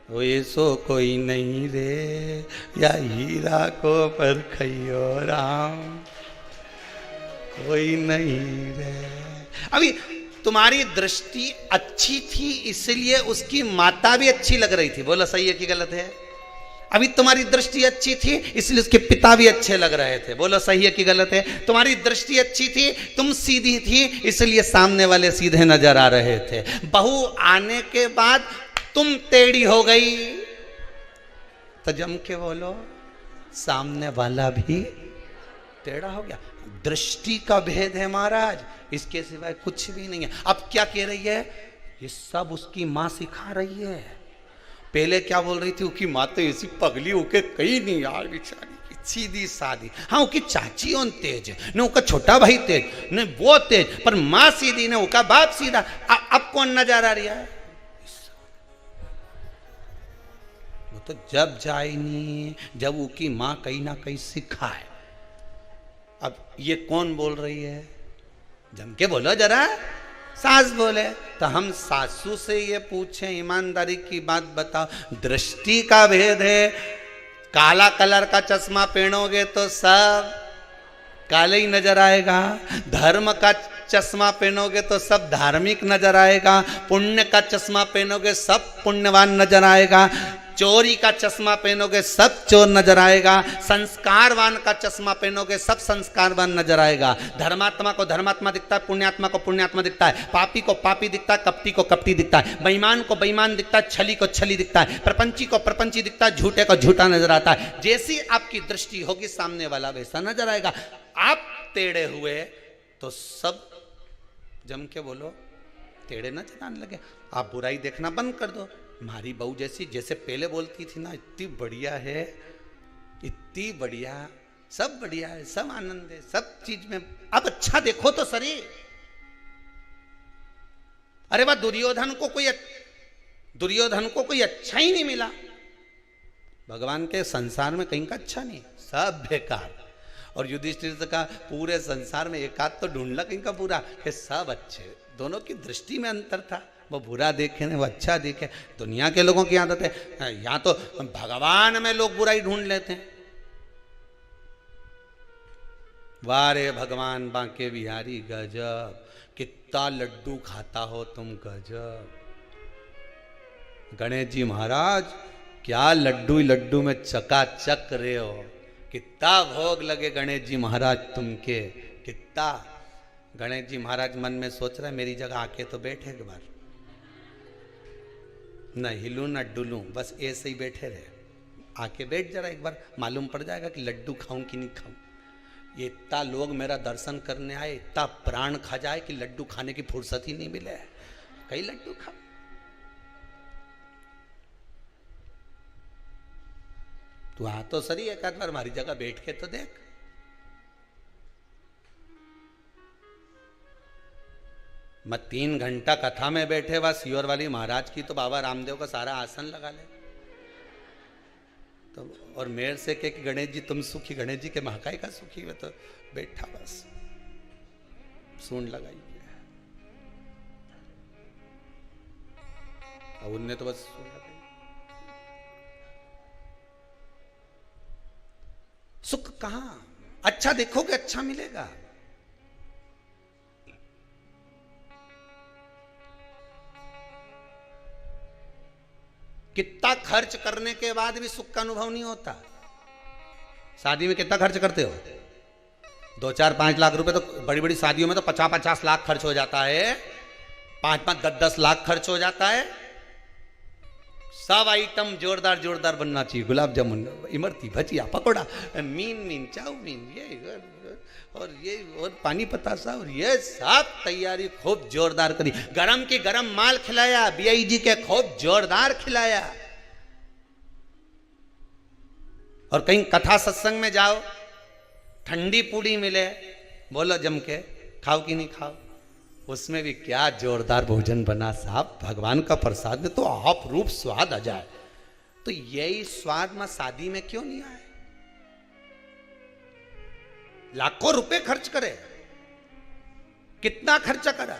वो ऐसो कोई नहीं रे, या हीरा को परखियो राम, कोई नहीं रे। अभी तुम्हारी दृष्टि अच्छी थी इसलिए उसकी माता भी अच्छी लग रही थी, बोलो सही है कि गलत है? अभी तुम्हारी दृष्टि अच्छी थी इसलिए उसके पिता भी अच्छे लग रहे थे, बोलो सही है कि गलत है? तुम्हारी दृष्टि अच्छी थी, तुम सीधी थी इसलिए सामने वाले सीधे नजर आ रहे थे। बहू आने के बाद तुम टेढ़ी हो गई तो जम के बोलो सामने वाला भी टेढ़ा हो गया। दृष्टि का भेद है महाराज, इसके सिवाय कुछ भी नहीं है। अब क्या कह रही है? ये सब उसकी माँ सिखा रही है। पहले क्या बोल रही थी? उसकी माँ तो ऐसी पगली होके कहीं नहीं यार, बेचारी सीधी सादी। हाँ उसकी चाची और तेज न, उसका छोटा भाई तेज न, वो तेज, पर माँ सीधी न, उसका बाप सीधा। अब कौन नजर आ रही है? तो जब जाए नहीं, जब उसकी माँ कहीं ना कहीं सिखाए। अब ये कौन बोल रही है? जम के बोलो जरा। सास बोले तो हम सासू से ये पूछें, ईमानदारी की बात बताओ, दृष्टि का भेद है। काला कलर का चश्मा पहनोगे तो सब काले ही नजर आएगा, धर्म का चश्मा पहनोगे तो सब धार्मिक नजर आएगा, पुण्य का चश्मा पहनोगे सब पुण्यवान नजर आएगा। चोरी का चश्मा पहनोगे सब चोर नजर आएगा, संस्कारवान का चश्मा पहनोगे सब संस्कारवान नजर आएगा। धर्मात्मा को धर्मात्मा दिखता है, पुण्यात्मा को पुण्यात्मा दिखता है, पापी को पापी दिखता है, कपटी को कपटी दिखता है, बेईमान को बेईमान दिखता है, छली को छली दिखता है, प्रपंची को प्रपंची दिखता है, झूठे को झूठा नजर आता है। जैसी आपकी दृष्टि होगी सामने वाला वैसा नजर आएगा। आप टेढ़े हुए तो सब जम के बोलो टेढ़े ना चलाने लगे। आप बुराई देखना बंद कर दो। हमारी बहू जैसे पहले बोलती थी ना, इतनी बढ़िया है, इतनी बढ़िया, सब बढ़िया है, सब आनंद है, सब चीज में। अब अच्छा देखो तो सही। अरे वाह, दुर्योधन को कोई अच्छा ही नहीं मिला। भगवान के संसार में कहीं का अच्छा नहीं, सब बेकार। और युधिष्ठिर का पूरे संसार में एक आध तो ढूंढला कहीं का बुरा, कि सब अच्छे। दोनों की दृष्टि में अंतर था, वो बुरा देखे वो अच्छा देखे। दुनिया के लोगों की आदत है, यहाँ तो भगवान में लोग बुराई ढूंढ लेते हैं। वारे भगवान बांके बिहारी गजब, कितना लड्डू खाता हो तुम गजब। गणेश जी महाराज क्या लड्डू लड्डू में चकाचक रहे हो, कितना भोग लगे गणेश जी महाराज तुमके, कितना। गणेश जी महाराज मन में सोच रहे मेरी जगह आके तो बैठे एक बार, न हिलूं न डुलूं, बस ऐसे ही बैठे रहे। आके बैठ जरा एक बार, मालूम पड़ जाएगा कि लड्डू खाऊं कि नहीं खाऊं। ये इतना लोग मेरा दर्शन करने आए, इतना प्राण खा जाए कि लड्डू खाने की फुर्सत ही नहीं मिले। कई लड्डू खाओ। तू आ तो सही एक आध बार हमारी जगह बैठ के तो देख। मैं 3 घंटा कथा में बैठे हुआ सियोर वाली महाराज की, तो बाबा रामदेव का सारा आसन लगा ले तो, और मेरे से कि गणेश जी तुम सुखी, गणेश जी के महाकाय का सुखी है, तो बैठा बस सूंड लगाई और उनने तो बस सूंड लगाई। सुख कहां? अच्छा देखोगे अच्छा मिलेगा। कितना खर्च करने के बाद भी सुख का अनुभव नहीं होता। शादी में कितना खर्च करते हो? 2-4-5 लाख रुपए तो बड़ी बड़ी शादियों में तो 50-50 लाख खर्च हो जाता है, 5-5, 10-10 लाख खर्च हो जाता है। सब आइटम जोरदार जोरदार बनना चाहिए, गुलाब जामुन, इमरती, भजिया, पकोड़ा, मीन चाउमीन, ये और पानी पतासा, और ये सब तैयारी खूब जोरदार करी। गरम की गरम माल खिलाया, BIG के खूब जोरदार खिलाया। और कहीं कथा सत्संग में जाओ, ठंडी पूड़ी मिले, बोलो जम के खाओ कि नहीं खाओ, उसमें भी क्या जोरदार भोजन बना साहब। भगवान का प्रसाद में तो आप रूप स्वाद आ जाए। तो यही स्वाद में शादी में क्यों नहीं आए? लाखों रुपए खर्च करे, कितना खर्चा करा।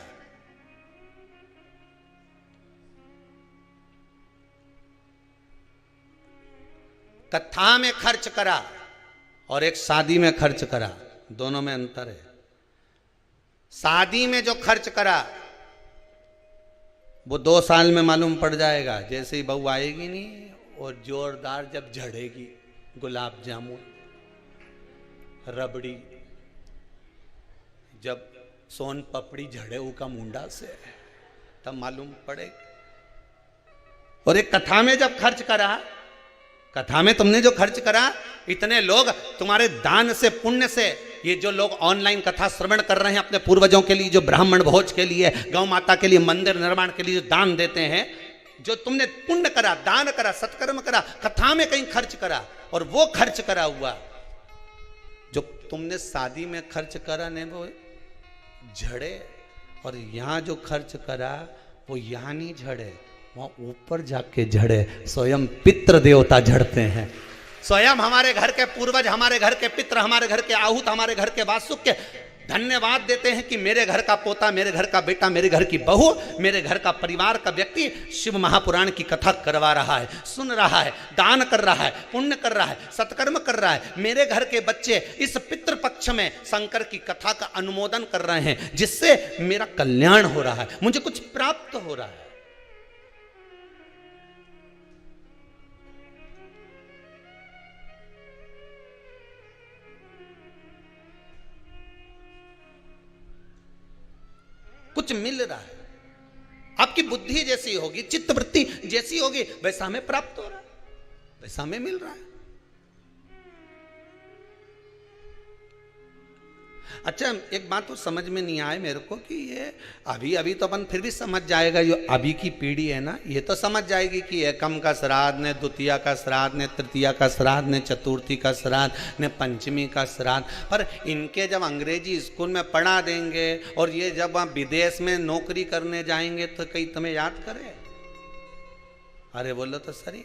कथा में खर्च करा और एक शादी में खर्च करा, दोनों में अंतर है। शादी में जो खर्च करा वो 2 साल में मालूम पड़ जाएगा, जैसे ही बहू आएगी नहीं और जोरदार जब झड़ेगी, गुलाब जामुन, रबड़ी, जब सोन पपड़ी झड़े का मुंडा से, तब मालूम पड़ेगा। और एक कथा में जब खर्च करा, कथा में तुमने जो खर्च करा, इतने लोग तुम्हारे दान से, पुण्य से, ये जो लोग ऑनलाइन कथा श्रवण कर रहे हैं अपने पूर्वजों के लिए, जो ब्राह्मण भोज के लिए, गौ माता के लिए, मंदिर निर्माण के लिए जो दान देते हैं, जो तुमने पुण्य करा, दान करा, सत्कर्म करा, कथा में कहीं खर्च करा, और वो खर्च करा हुआ जो तुमने शादी में खर्च करा ने वो झड़े, और यहां जो खर्च करा वो यहां नहीं झड़े, वहां ऊपर जाके झड़े। स्वयं पितृ देवता झड़ते हैं, स्वयं हमारे घर के पूर्वज, हमारे घर के पितृ, हमारे घर के आहूत, हमारे घर के वासुक के धन्यवाद देते हैं कि मेरे घर का पोता, मेरे घर का बेटा, मेरे घर की बहू, मेरे घर का परिवार का व्यक्ति शिव महापुराण की कथा करवा रहा है, सुन रहा है, दान कर रहा है, पुण्य कर रहा है, सत्कर्म कर रहा है। मेरे घर के बच्चे इस पितृपक्ष में शंकर की कथा का अनुमोदन कर रहे हैं, जिससे मेरा कल्याण हो रहा है, मुझे कुछ प्राप्त हो रहा है। कुछ मिल रहा है। आपकी बुद्धि जैसी होगी, चित्तवृत्ति जैसी होगी, वैसा हमें प्राप्त हो रहा है, वैसा हमें मिल रहा है। अच्छा, एक बात तो समझ में नहीं आए मेरे को कि ये अभी तो अपन फिर भी समझ जाएगा, जो अभी की पीढ़ी है ना, ये तो समझ जाएगी कि एकम का श्राद्ध ने, द्वितीया का श्राद्ध ने, तृतीया का श्राद्ध ने, चतुर्थी का श्राद्ध ने, पंचमी का श्राद्ध। पर इनके जब अंग्रेजी स्कूल में पढ़ा देंगे और ये जब वहाँ विदेश में नौकरी करने जाएंगे तो कहीं तुम्हें याद करे? अरे बोलो तो सही,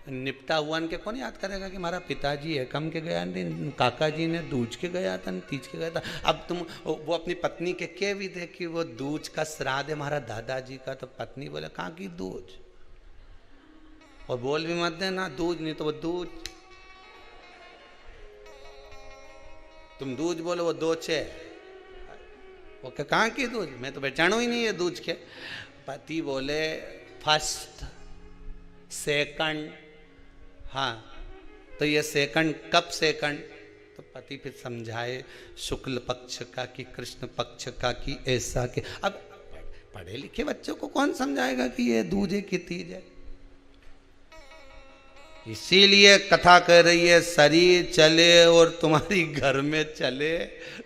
निपटा हुआ के कौन याद करेगा कि हमारा पिताजी एकम के गया, काका जी ने दूज के गया था, तीज के गया था। अब तुम वो अपनी पत्नी के कह भी दे कि वो दूज का श्राद्ध है हमारा दादाजी का, तो पत्नी बोले कहाँ की दूज, और बोल भी मत देना दूज, नहीं तो वो दूज, तुम दूज बोलो वो दोचे, वो कहाँ की दूज, मैं तो पहचानो ही नहीं है दूज के। पति बोले फर्स्ट सेकंड, हाँ तो ये सेकंड कब सेकंड, तो पति फिर समझाए शुक्ल पक्ष का कि कृष्ण पक्ष का कि ऐसा के। अब पढ़े लिखे बच्चों को कौन समझाएगा कि ये दूज है कि तीज है। इसीलिए कथा कह रही है शरीर चले और तुम्हारी घर में चले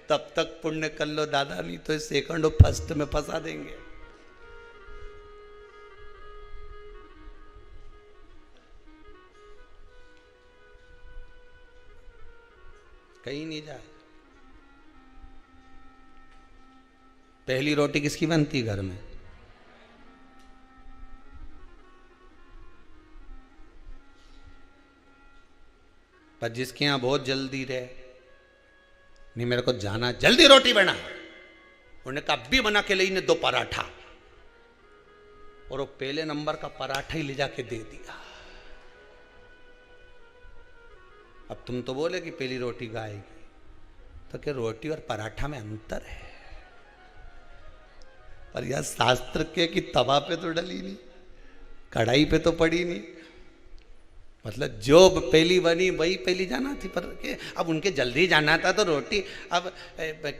तब तक पुण्य कर लो दादा, नहीं तो सेकंड और फर्स्ट में फंसा देंगे। कहीं नहीं जाए। पहली रोटी किसकी बनती घर में? पर जिसके यहां बहुत जल्दी रहे, नहीं मेरे को जाना, जल्दी रोटी बना, उन्होंने कहा भी बना के ले, 2 पराठा, और वो पहले नंबर का पराठा ही ले जाके दे दिया। अब तुम तो बोले कि पहली रोटी गाएगी, तो क्या रोटी और पराठा में अंतर है? पर यह शास्त्र के कि तवा पे तो डली नहीं, कढ़ाई पे तो पड़ी नहीं, मतलब जो पहली बनी वही पहली जाना थी। पर के अब उनके जल्दी जाना था तो रोटी, अब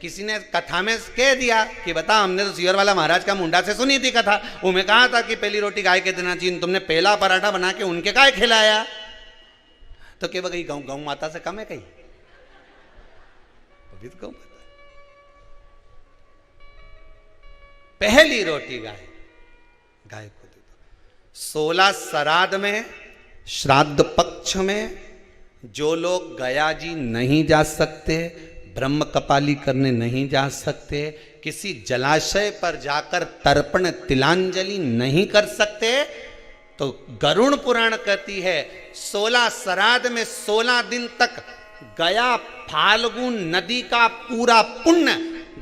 किसी ने कथा में कह दिया कि बता हमने तो सियर वाला महाराज का मुंडा से सुनी थी कथा, उनमें कहा था कि पहली रोटी गाय के देना चाहिए, तुमने पहला पराठा बना के उनके गाय खिलाया, तो क्या गई गौ माता से कम है कहीं? अभी तो गौ माता पहली रोटी गाय को दे दो। 16 श्राद्ध में, श्राद्ध पक्ष में जो लोग गया जी नहीं जा सकते, ब्रह्म कपाली करने नहीं जा सकते, किसी जलाशय पर जाकर तर्पण तिलांजलि नहीं कर सकते, तो गरुड़ पुराण कहती है 16 श्राद्ध में 16 दिन तक गया फाल्गुन नदी का पूरा पुण्य,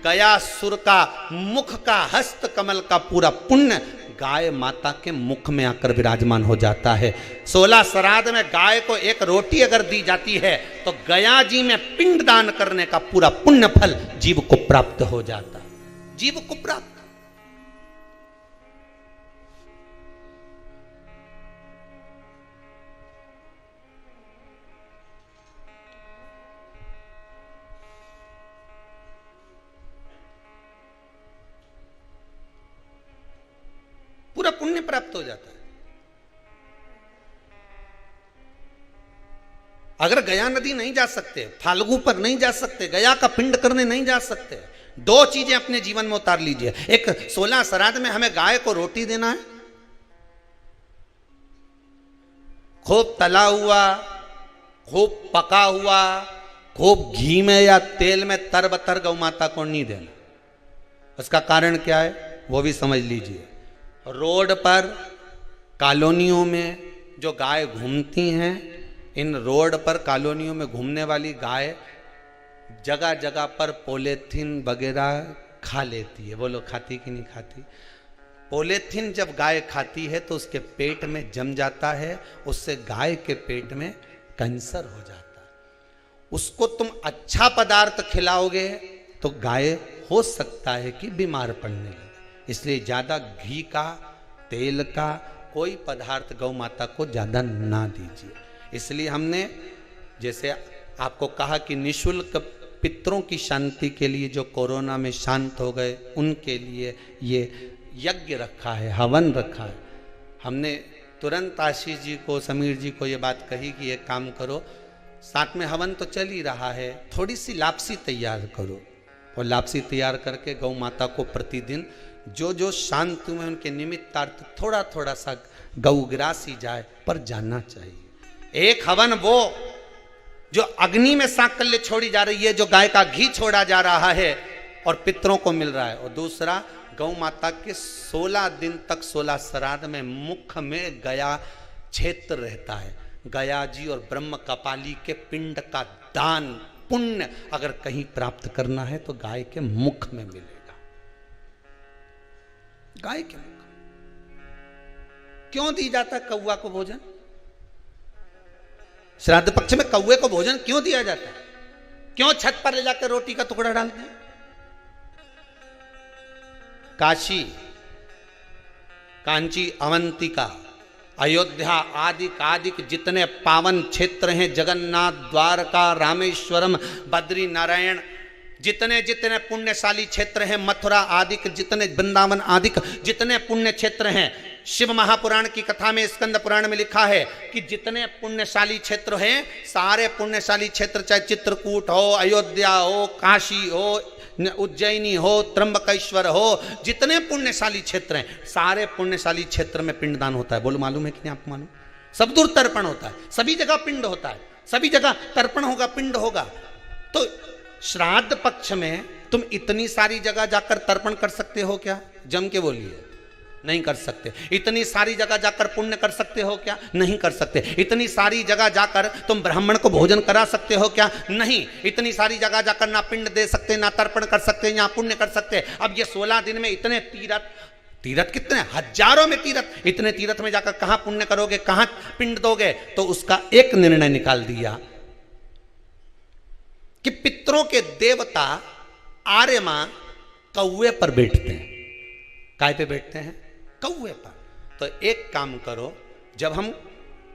गया सुर का मुख का हस्त कमल का पूरा पुण्य गाय माता के मुख में आकर विराजमान हो जाता है। 16 श्राद्ध में गाय को एक रोटी अगर दी जाती है तो गया जी में पिंड दान करने का पूरा पुण्य फल जीव को प्राप्त हो जाता है, जीव को प्राप्त। पूरा पुण्य प्राप्त हो जाता है। अगर गया नदी नहीं जा सकते, फाल्गु पर नहीं जा सकते, गया का पिंड करने नहीं जा सकते, 2 चीजें अपने जीवन में उतार लीजिए। एक 16 श्राद्ध में हमें गाय को रोटी देना है, खूब तला हुआ, खूब पका हुआ, खूब घी में या तेल में तरबतर गौ माता को नहीं देना। उसका कारण क्या है वो भी समझ लीजिए। रोड पर कॉलोनियों में जो गाय घूमती हैं, इन रोड पर कॉलोनियों में घूमने वाली गाय जगह जगह पर पॉलीथीन वगैरह खा लेती है। बोलो खाती कि नहीं खाती? पॉलीथीन जब गाय खाती है तो उसके पेट में जम जाता है, उससे गाय के पेट में कैंसर हो जाता है। उसको तुम अच्छा पदार्थ खिलाओगे तो गाय हो सकता है कि बीमार पड़ने लगे। इसलिए ज़्यादा घी का, तेल का कोई पदार्थ गौ माता को ज़्यादा ना दीजिए। इसलिए हमने जैसे आपको कहा कि निःशुल्क पितरों की शांति के लिए जो कोरोना में शांत हो गए उनके लिए ये यज्ञ रखा है, हवन रखा है। हमने तुरंत आशीष जी को, समीर जी को ये बात कही कि एक काम करो, साथ में हवन तो चल ही रहा है, थोड़ी सी लापसी तैयार करो और लापसी तैयार करके गौ माता को प्रतिदिन जो जो शांत हुए उनके निमित्तार्थ थोड़ा थोड़ा सा गौ ग्रासी जाए, पर जाना चाहिए। एक हवन वो जो अग्नि में सांकल्य छोड़ी जा रही है, जो गाय का घी छोड़ा जा रहा है और पितरों को मिल रहा है, और दूसरा गौ माता के 16 दिन तक 16 श्राद्ध में मुख में गया क्षेत्र रहता है। गया जी और ब्रह्म कपाली के पिंड का दान पुण्य अगर कहीं प्राप्त करना है तो गाय के मुख में मिलेगा। गाय के मुख क्यों दी जाता है कौवा को भोजन? श्राद्ध पक्ष में कौवे को भोजन क्यों दिया जाता है? क्यों छत पर ले जाकर रोटी का टुकड़ा डालते हैं? काशी, कांची, अवंतिका, अयोध्या आदि जितने पावन क्षेत्र हैं, जगन्नाथ, द्वारका, रामेश्वरम, बद्री नारायण, जितने जितने पुण्यशाली क्षेत्र हैं, मथुरा आदि जितने, वृंदावन आदि जितने पुण्य क्षेत्र हैं, शिव महापुराण की कथा में, स्कंद पुराण में लिखा है कि जितने पुण्यशाली क्षेत्र हैं, सारे पुण्यशाली क्षेत्र, चाहे चित्रकूट हो, अयोध्या हो, काशी हो, उज्जैनी हो, त्र्यंबकेश्वर हो, जितने पुण्यशाली क्षेत्र हैं, सारे पुण्यशाली क्षेत्र में पिंडदान होता है। बोलो मालूम है कि नहीं आपको? मालूम? सब दूर तर्पण होता है, सभी जगह पिंड होता है, सभी जगह तर्पण होगा, पिंड होगा। तो श्राद्ध पक्ष में तुम इतनी सारी जगह जाकर तर्पण कर सकते हो क्या? जम के बोलिए, नहीं कर सकते। इतनी सारी जगह जाकर पुण्य कर सकते हो क्या? नहीं कर सकते। इतनी सारी जगह जाकर तुम ब्राह्मण को भोजन करा सकते हो क्या? नहीं। इतनी सारी जगह जाकर ना पिंड दे सकते, ना तर्पण कर सकते, ना पुण्य कर सकते। अब ये 16 दिन में इतने तीर्थ कितने हजारों में तीर्थ, इतने तीर्थ में जाकर कहां पुण्य करोगे, कहां पिंड दोगे? तो उसका एक निर्णय निकाल दिया कि पितरों के देवता आर्यमा कौवे पर बैठते हैं। काय पे बैठते हैं? कौवे पर। तो एक काम करो, जब हम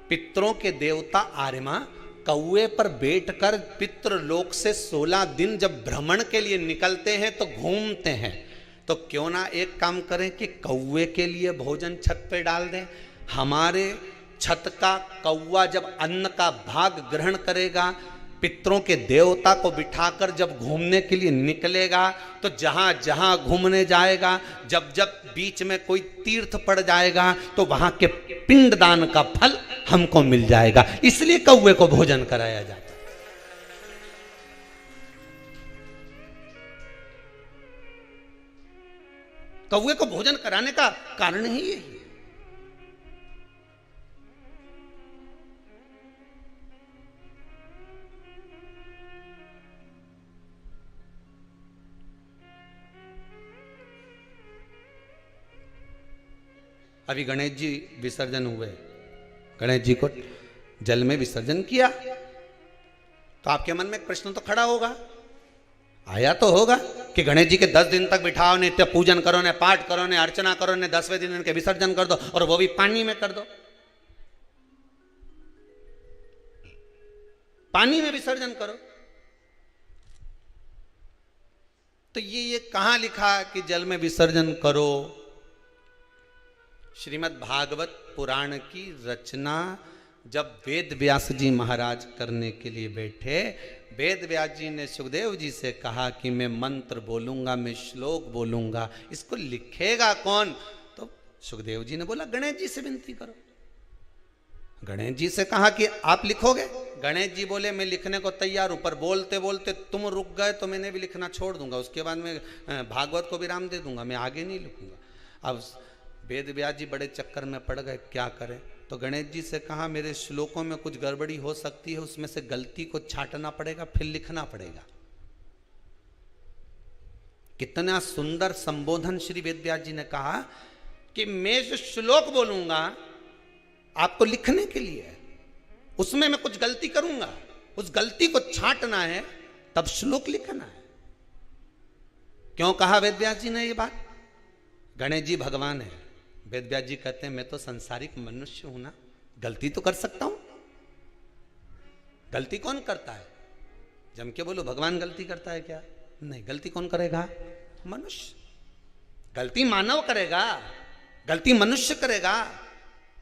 पितरों के देवता आर्यमा कौवे पर बैठकर पितृलोक से 16 दिन जब भ्रमण के लिए निकलते हैं तो घूमते हैं, तो क्यों ना एक काम करें कि कौवे के लिए भोजन छत पे डाल दें। हमारे छत का कौवा जब अन्न का भाग ग्रहण करेगा, पितरों के देवता को बिठाकर जब घूमने के लिए निकलेगा, तो जहां जहां घूमने जाएगा, जब जब बीच में कोई तीर्थ पड़ जाएगा, तो वहां के पिंडदान का फल हमको मिल जाएगा। इसलिए कौवे को भोजन कराया जाता है। कौवे को भोजन कराने का कारण ही यही है। अभी गणेश जी विसर्जन हुए, गणेश जी को जल में विसर्जन किया, तो आपके मन में एक प्रश्न तो खड़ा होगा, आया तो होगा कि गणेश जी के 10 दिन तक बिठाओ, नित्य पूजन करो, ने पाठ करो, ने अर्चना करो, ने 10वें दिन इनके विसर्जन कर दो, और वो भी पानी में कर दो। पानी में विसर्जन करो। तो ये कहां लिखा कि जल में विसर्जन करो? श्रीमद् भागवत पुराण की रचना जब वेद व्यास जी महाराज करने के लिए बैठे, वेद व्यास जी ने सुखदेव जी से कहा कि मैं मंत्र बोलूंगा, मैं श्लोक बोलूंगा, इसको लिखेगा कौन? तो सुखदेव जी ने बोला गणेश जी से विनती करो। गणेश जी से कहा कि आप लिखोगे? गणेश जी बोले मैं लिखने को तैयार हूं, पर बोलते बोलते तुम रुक गए तो मैंने भी लिखना छोड़ दूंगा, उसके बाद मैं भागवत को विराम दे दूंगा, मैं आगे नहीं लिखूंगा। अब वेद व्यास जी बड़े चक्कर में पड़ गए, क्या करें? तो गणेश जी से कहा मेरे श्लोकों में कुछ गड़बड़ी हो सकती है, उसमें से गलती को छांटना पड़ेगा, फिर लिखना पड़ेगा। कितना सुंदर संबोधन श्री वेद व्यास जी ने कहा कि मैं जो श्लोक बोलूंगा आपको लिखने के लिए है, उसमें मैं कुछ गलती करूंगा, उस गलती को छांटना है, तब श्लोक लिखना है। क्यों कहा वेद व्यास जी ने ये बात? गणेश जी भगवान है, वेद व्यास जी कहते हैं मैं तो संसारिक मनुष्य हूं ना, गलती तो कर सकता हूं। गलती कौन करता है? जम के बोलो, भगवान गलती करता है क्या? नहीं, गलती कौन करेगा? मनुष्य। गलती मानव करेगा, गलती मनुष्य करेगा।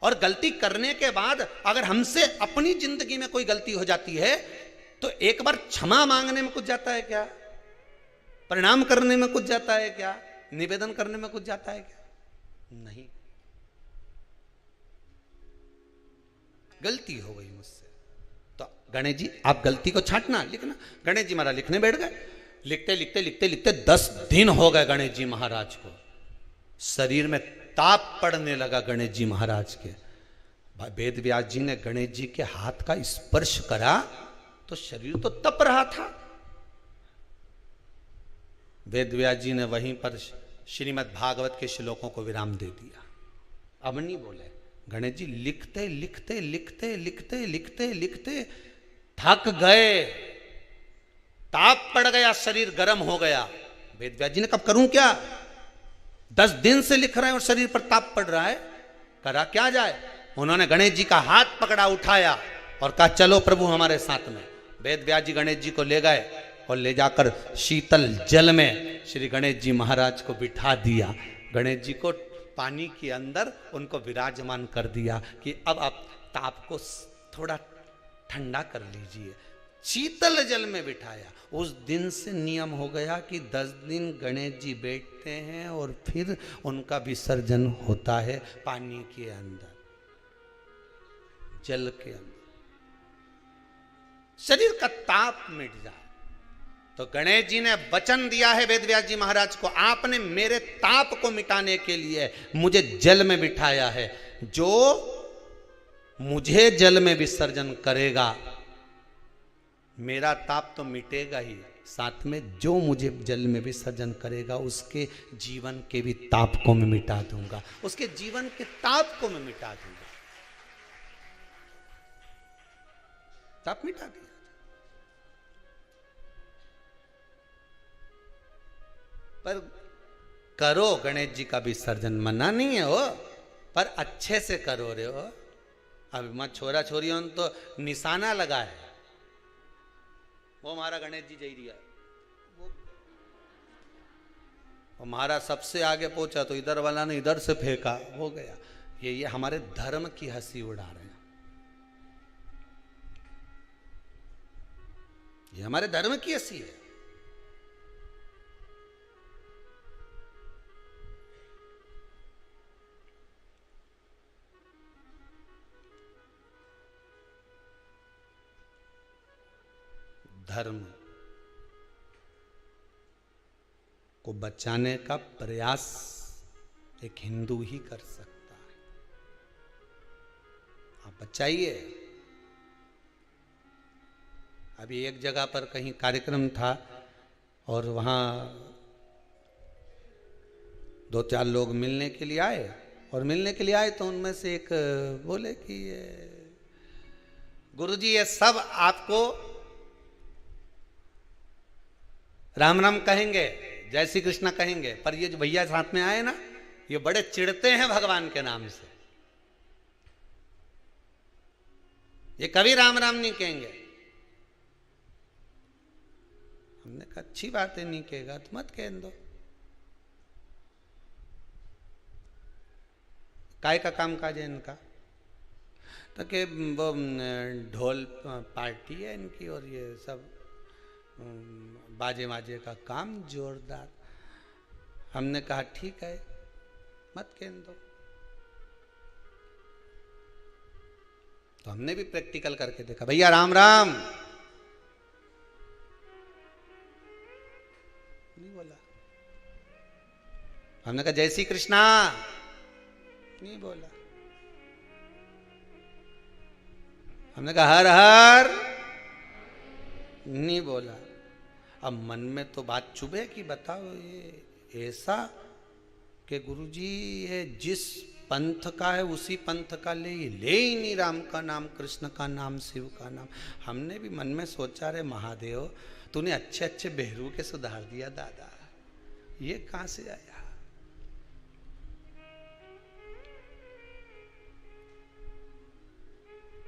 और गलती करने के बाद अगर हमसे अपनी जिंदगी में कोई गलती हो जाती है तो एक बार क्षमा मांगने में कुछ जाता है क्या? प्रणाम करने में कुछ जाता है क्या? निवेदन करने में कुछ जाता है क्या? नहीं। गलती हो गई मुझसे, तो गणेश जी आप गलती को छांटना, लिखना। गणेश जी महाराज लिखने बैठ गए। लिखते लिखते लिखते लिखते 10 दिन हो गए गणेश जी महाराज को। शरीर में ताप पड़ने लगा गणेश जी महाराज के। वेद व्यास जी ने गणेश जी के हाथ का स्पर्श करा तो शरीर तो तप रहा था। वेद व्यास जी ने वहीं पर श्रीमद् भागवत के श्लोकों को विराम दे दिया। अब नहीं बोले। गणेश जी लिखते लिखते लिखते लिखते लिखते लिखते थक गए, ताप पड़ गया, शरीर गर्म हो गया। वेद व्यास जी ने कब करूं क्या? 10 दिन से लिख रहे हैं और शरीर पर ताप पड़ रहा है, करा क्या जाए? उन्होंने गणेश जी का हाथ पकड़ा, उठाया और कहा चलो प्रभु हमारे साथ में। वेद व्यास जी गणेश जी को ले गए और ले जाकर शीतल जल में श्री गणेश जी महाराज को बिठा दिया। गणेश जी को पानी के अंदर उनको विराजमान कर दिया कि अब आप ताप को थोड़ा ठंडा कर लीजिए। शीतल जल में बिठाया। उस दिन से नियम हो गया कि 10 दिन गणेश जी बैठते हैं और फिर उनका विसर्जन होता है पानी के अंदर, जल के अंदर, शरीर का ताप मिट जाए। तो गणेश जी ने वचन दिया है वेद व्यास जी महाराज को, आपने मेरे ताप को मिटाने के लिए मुझे जल में बिठाया है। जो मुझे जल में विसर्जन करेगा मेरा ताप तो मिटेगा ही, साथ में जो मुझे जल में विसर्जन करेगा उसके जीवन के भी ताप को मैं मिटा दूंगा, उसके जीवन के ताप को मैं मिटा दूंगा। ताप मिटा दिया। पर करो गणेश जी का विसर्जन, मना नहीं है हो, पर अच्छे से करो रे हो। अब मत छोरा छोरियों ने तो निशाना लगा है, वो हमारा गणेश जी जई रिया, वो हमारा सबसे आगे पहुंचा तो इधर वाला ने इधर से फेंका, हो गया। ये हमारे धर्म की हंसी उड़ा रहे हैं, ये हमारे धर्म की हंसी है। धर्म को बचाने का प्रयास एक हिंदू ही कर सकता है। आप बचाइए। अभी एक जगह पर कहीं कार्यक्रम था और वहाँ 2-4 लोग मिलने के लिए आए, और मिलने के लिए आए तो उनमें से एक बोले कि गुरुजी ये सब आपको राम राम कहेंगे, जय श्री कृष्णा कहेंगे, पर ये जो भैया साथ में आए ना ये बड़े चिढ़ते हैं भगवान के नाम से, ये कभी राम राम नहीं कहेंगे। हमने कहा अच्छी बात है, नहीं कहेगा तो मत कह दो, काय का काम काज है इनका। तो कि वो ढोल पार्टी है इनकी और ये सब बाजे माजे का काम जोरदार। हमने कहा ठीक है मत कह दो। तो हमने भी प्रैक्टिकल करके देखा, भैया राम राम, नहीं बोला। हमने कहा जय श्री कृष्णा, नहीं बोला। हमने कहा हर हर, नहीं बोला। अब मन में तो बात चुभे कि बताओ ये ऐसा कि गुरुजी ये जिस पंथ का है उसी पंथ का ले ही नहीं, राम का नाम, कृष्ण का नाम, शिव का नाम। हमने भी मन में सोचा रे महादेव तूने अच्छे अच्छे बहरू के सुधार दिया दादा, ये कहां से आया।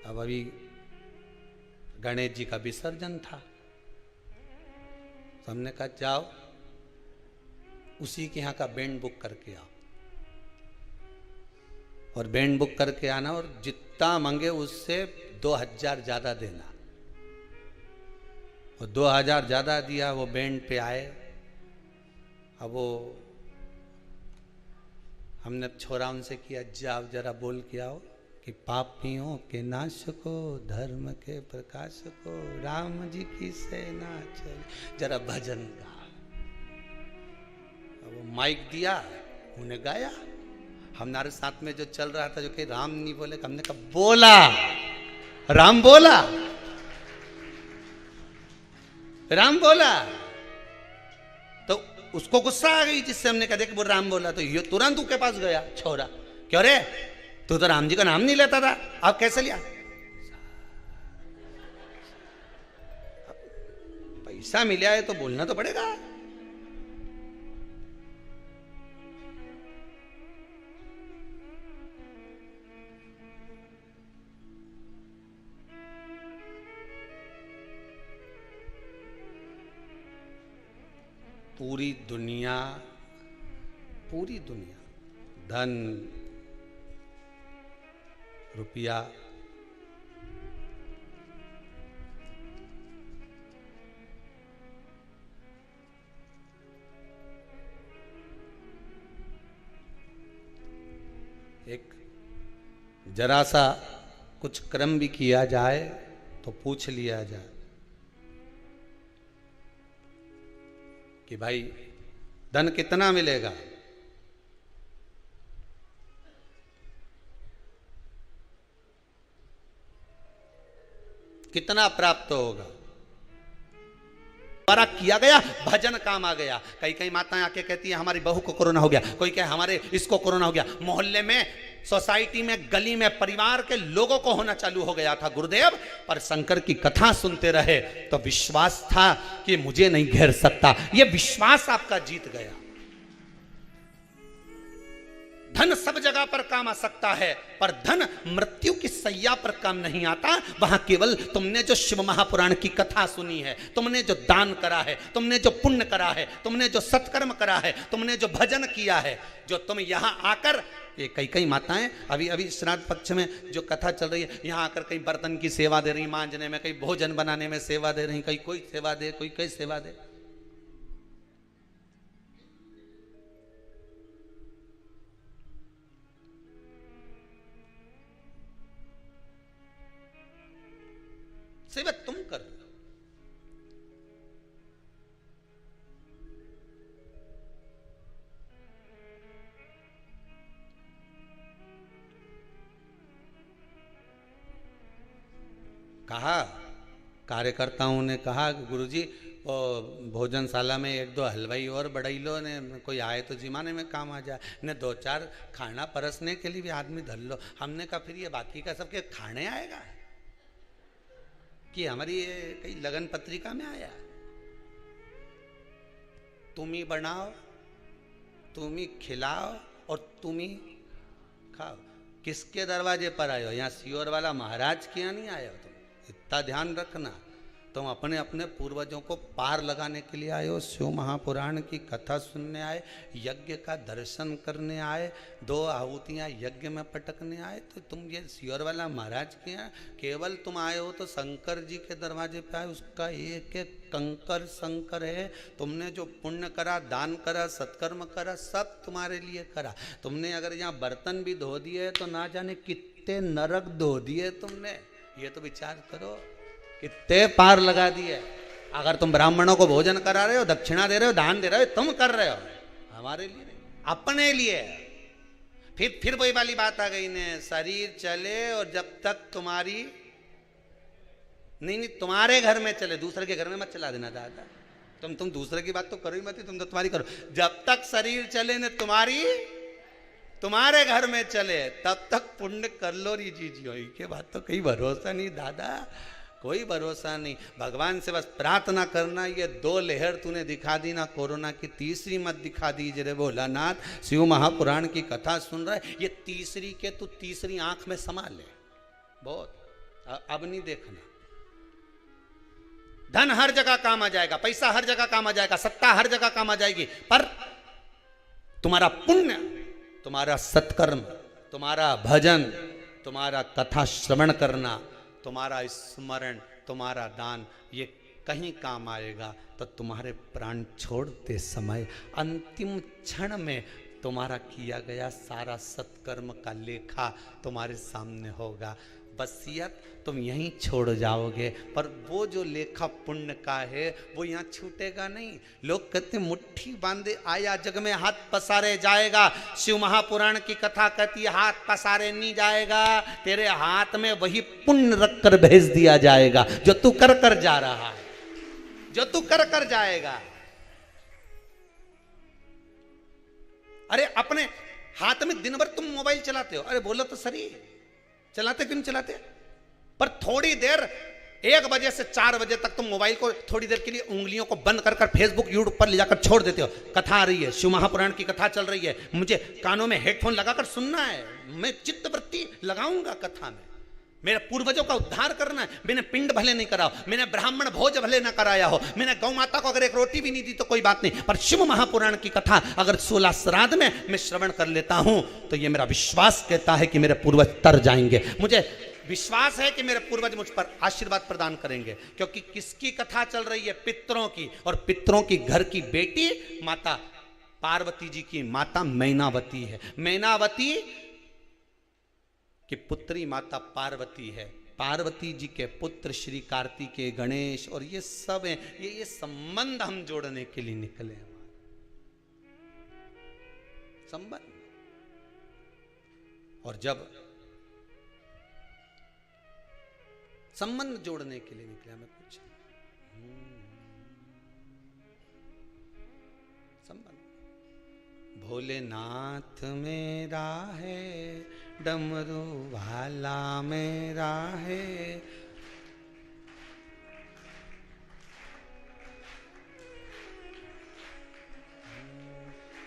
अब अभी गणेश जी का विसर्जन था, तो हमने कहा जाओ उसी के यहाँ का बैंड बुक करके आओ, और बैंड बुक करके आना, और जितना मांगे उससे 2000 ज्यादा देना। और 2000 ज्यादा दिया, वो बैंड पे आए। अब वो हमने छोरा उनसे किया, जाओ जरा बोल के आओ कि पापियों के नाश को, धर्म के प्रकाश को, राम जी की सेना चले, जरा भजन गा। अब वो माइक दिया, उन्हें गाया। हमारे साथ में जो चल रहा था, जो कि राम नहीं बोले, हमने कहा बोला, राम बोला, राम बोला। तो उसको गुस्सा आ गई, जिससे हमने कहा देख वो राम बोला। तो ये तुरंत उसके पास गया छोरा, क्यों रे तू तो राम जी का नाम नहीं लेता था, अब कैसे लिया? पैसा मिला है तो बोलना तो पड़ेगा। पूरी दुनिया धन रुपया एक जरा सा कुछ कर्म भी किया जाए तो पूछ लिया जाए कि भाई धन कितना मिलेगा, कितना प्राप्त होगा। द्वारा किया गया भजन काम आ गया। कई माताएं आके कहती है हमारी बहू को कोरोना हो गया, कोई कहे हमारे इसको कोरोना हो गया। मोहल्ले में, सोसाइटी में, गली में, परिवार के लोगों को होना चालू हो गया था गुरुदेव। पर शंकर की कथा सुनते रहे तो विश्वास था कि मुझे नहीं घेर सकता। यह विश्वास आपका जीत गया। धन सब जगह पर काम आ सकता है, पर धन मृत्यु की सैया पर काम नहीं आता। वहां केवल तुमने जो शिव महापुराण की कथा सुनी है, तुमने जो दान करा है, तुमने जो पुण्य करा है, तुमने जो सत्कर्म करा है, तुमने जो भजन किया है, जो तुम यहां आकर, ये कई माताएं अभी श्राद्ध पक्ष में जो कथा चल रही है, यहां आकर कहीं बर्तन की सेवा दे रही, मांजने में, कहीं भोजन बनाने में सेवा दे रही, कहीं कोई सेवा दे, कोई कई सेवा दे। सेवा तुम कर रहे हो। कहा कार्यकर्ताओं ने कहा गुरुजी भोजनशाला में 1-2 हलवाई और बढ़ाई लो ने, कोई आए तो जिमाने में काम आ जाए, ने 2-4 खाना परसने के लिए भी आदमी धर लो। हमने कहा फिर ये बाकी का सबके खाने आएगा कि हमारी कई लगन पत्रिका में आया? तुम ही बनाओ, तुम ही खिलाओ और तुम ही खाओ। किसके दरवाजे पर आए हो? यहाँ सियोर वाला महाराज के यहाँ नहीं आए हो तुम, इतना ध्यान रखना। तुम अपने अपने पूर्वजों को पार लगाने के लिए आए हो, शिव महापुराण की कथा सुनने आए, यज्ञ का दर्शन करने आए, 2 आहुतियाँ यज्ञ में पटकने आए। तो तुम ये सियोर वाला महाराज के यहाँ केवल तुम आए हो तो शंकर जी के दरवाजे पे आए। उसका एक एक कंकर शंकर है। तुमने जो पुण्य करा, दान करा, सत्कर्म करा, सब तुम्हारे लिए करा। तुमने अगर यहाँ बर्तन भी धो दिए तो ना जाने कितने नरक धो दिए तुमने, ये तो विचार करो। कितने पार लगा दिए। अगर तुम ब्राह्मणों को भोजन करा रहे हो, दक्षिणा दे रहे हो, दान दे रहे हो, तुम कर रहे हो हमारे लिए नहीं, अपने लिए। फिर वही वाली बात आ गई ने, शरीर चले और जब तक तुम्हारी नहीं तुम्हारे घर में चले, दूसरे के घर में मत चला देना दादा। तुम दूसरे की बात तो करो ही मत, तुम तो तुम्हारी करो। जब तक शरीर चले ने तुम्हारे घर में चले, तब तक पुण्य कर लो री जी के बात तो कहीं भरोसा नहीं दादा, कोई भरोसा नहीं। भगवान से बस प्रार्थना करना, ये 2 लहर तूने दिखा दी ना कोरोना की, तीसरी मत दिखा दीजिए रे भोलानाथ। शिव महापुराण की कथा सुन रहा है, ये तीसरी के तू तीसरी आंख में समा ले। बहुत अब नहीं देखना, धन हर जगह काम आ जाएगा, पैसा हर जगह काम आ जाएगा, सत्ता हर जगह काम आ जाएगी, पर तुम्हारा पुण्य, तुम्हारा सत्कर्म, तुम्हारा भजन, तुम्हारा कथा श्रवण करना, तुम्हारा स्मरण, तुम्हारा दान, ये कहीं काम आएगा तो तुम्हारे प्राण छोड़ते समय अंतिम क्षण में तुम्हारा किया गया सारा सत्कर्म का लेखा तुम्हारे सामने होगा। वसीयत तुम यहीं छोड़ जाओगे, पर वो जो लेखा पुण्य का है वो यहाँ छूटेगा नहीं। लोग कहते मुट्ठी बांधे आया जग में हाथ पसारे जाएगा। शिव महापुराण की कथा कहती है हाथ पसारे नहीं जाएगा, तेरे हाथ में वही पुण्य रख कर भेज दिया जाएगा जो तू कर कर जा रहा है, जो तू कर कर जाएगा। अरे अपने हाथ में दिन भर तुम मोबाइल चलाते हो, अरे बोलो तो सही, चलाते क्यों नहीं चलाते? पर थोड़ी देर 1 बजे से 4 बजे तक तुम मोबाइल को थोड़ी देर के लिए उंगलियों को बंद कर फेसबुक यूट्यूब पर ले जाकर छोड़ देते हो। कथा आ रही है, शिव महापुराण की कथा चल रही है, मुझे कानों में हेडफोन लगाकर सुनना है, मैं चित्तवृत्ति लगाऊंगा कथा में, मेरे पूर्वजों का उद्धार करना है। मैंने पिंड भले नहीं करा हो, मैंने ब्राह्मण भोज भले ना कराया हो, मैंने गौ माता को अगर एक रोटी भी नहीं दी तो कोई बात नहीं, पर शिव महापुराण की कथा अगर 16 श्राद्ध में मैं श्रवण कर लेता हूं तो ये मेरा विश्वास कहता है कि मेरे पूर्वज तर जाएंगे। मुझे विश्वास है कि मेरे पूर्वज मुझ पर आशीर्वाद प्रदान करेंगे, क्योंकि किसकी कथा चल रही है? पितरों की, और पितरों की घर की बेटी माता पार्वती जी की माता मैनावती है। मैनावती कि पुत्री माता पार्वती है, पार्वती जी के पुत्र श्री कार्तिकेय, गणेश, और ये सब हैं, ये संबंध हम जोड़ने के लिए निकले हैं, संबंध। और जब संबंध जोड़ने के लिए निकले हमें कुछ संबंध। भोलेनाथ मेरा है, डमरू वाला मेरा है,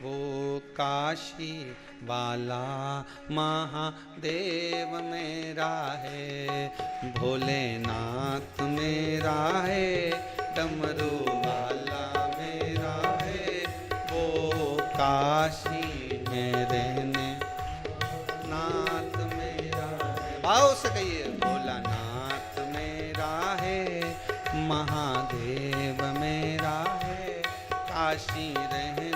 वो काशी वाला महादेव मेरा है। भोलेनाथ मेरा है, डमरू वाला मेरा है, वो काशी में रहने नाथ मेरा है। भाव से कहिए, भोलानाथ मेरा है, महादेव मेरा है, काशी रहने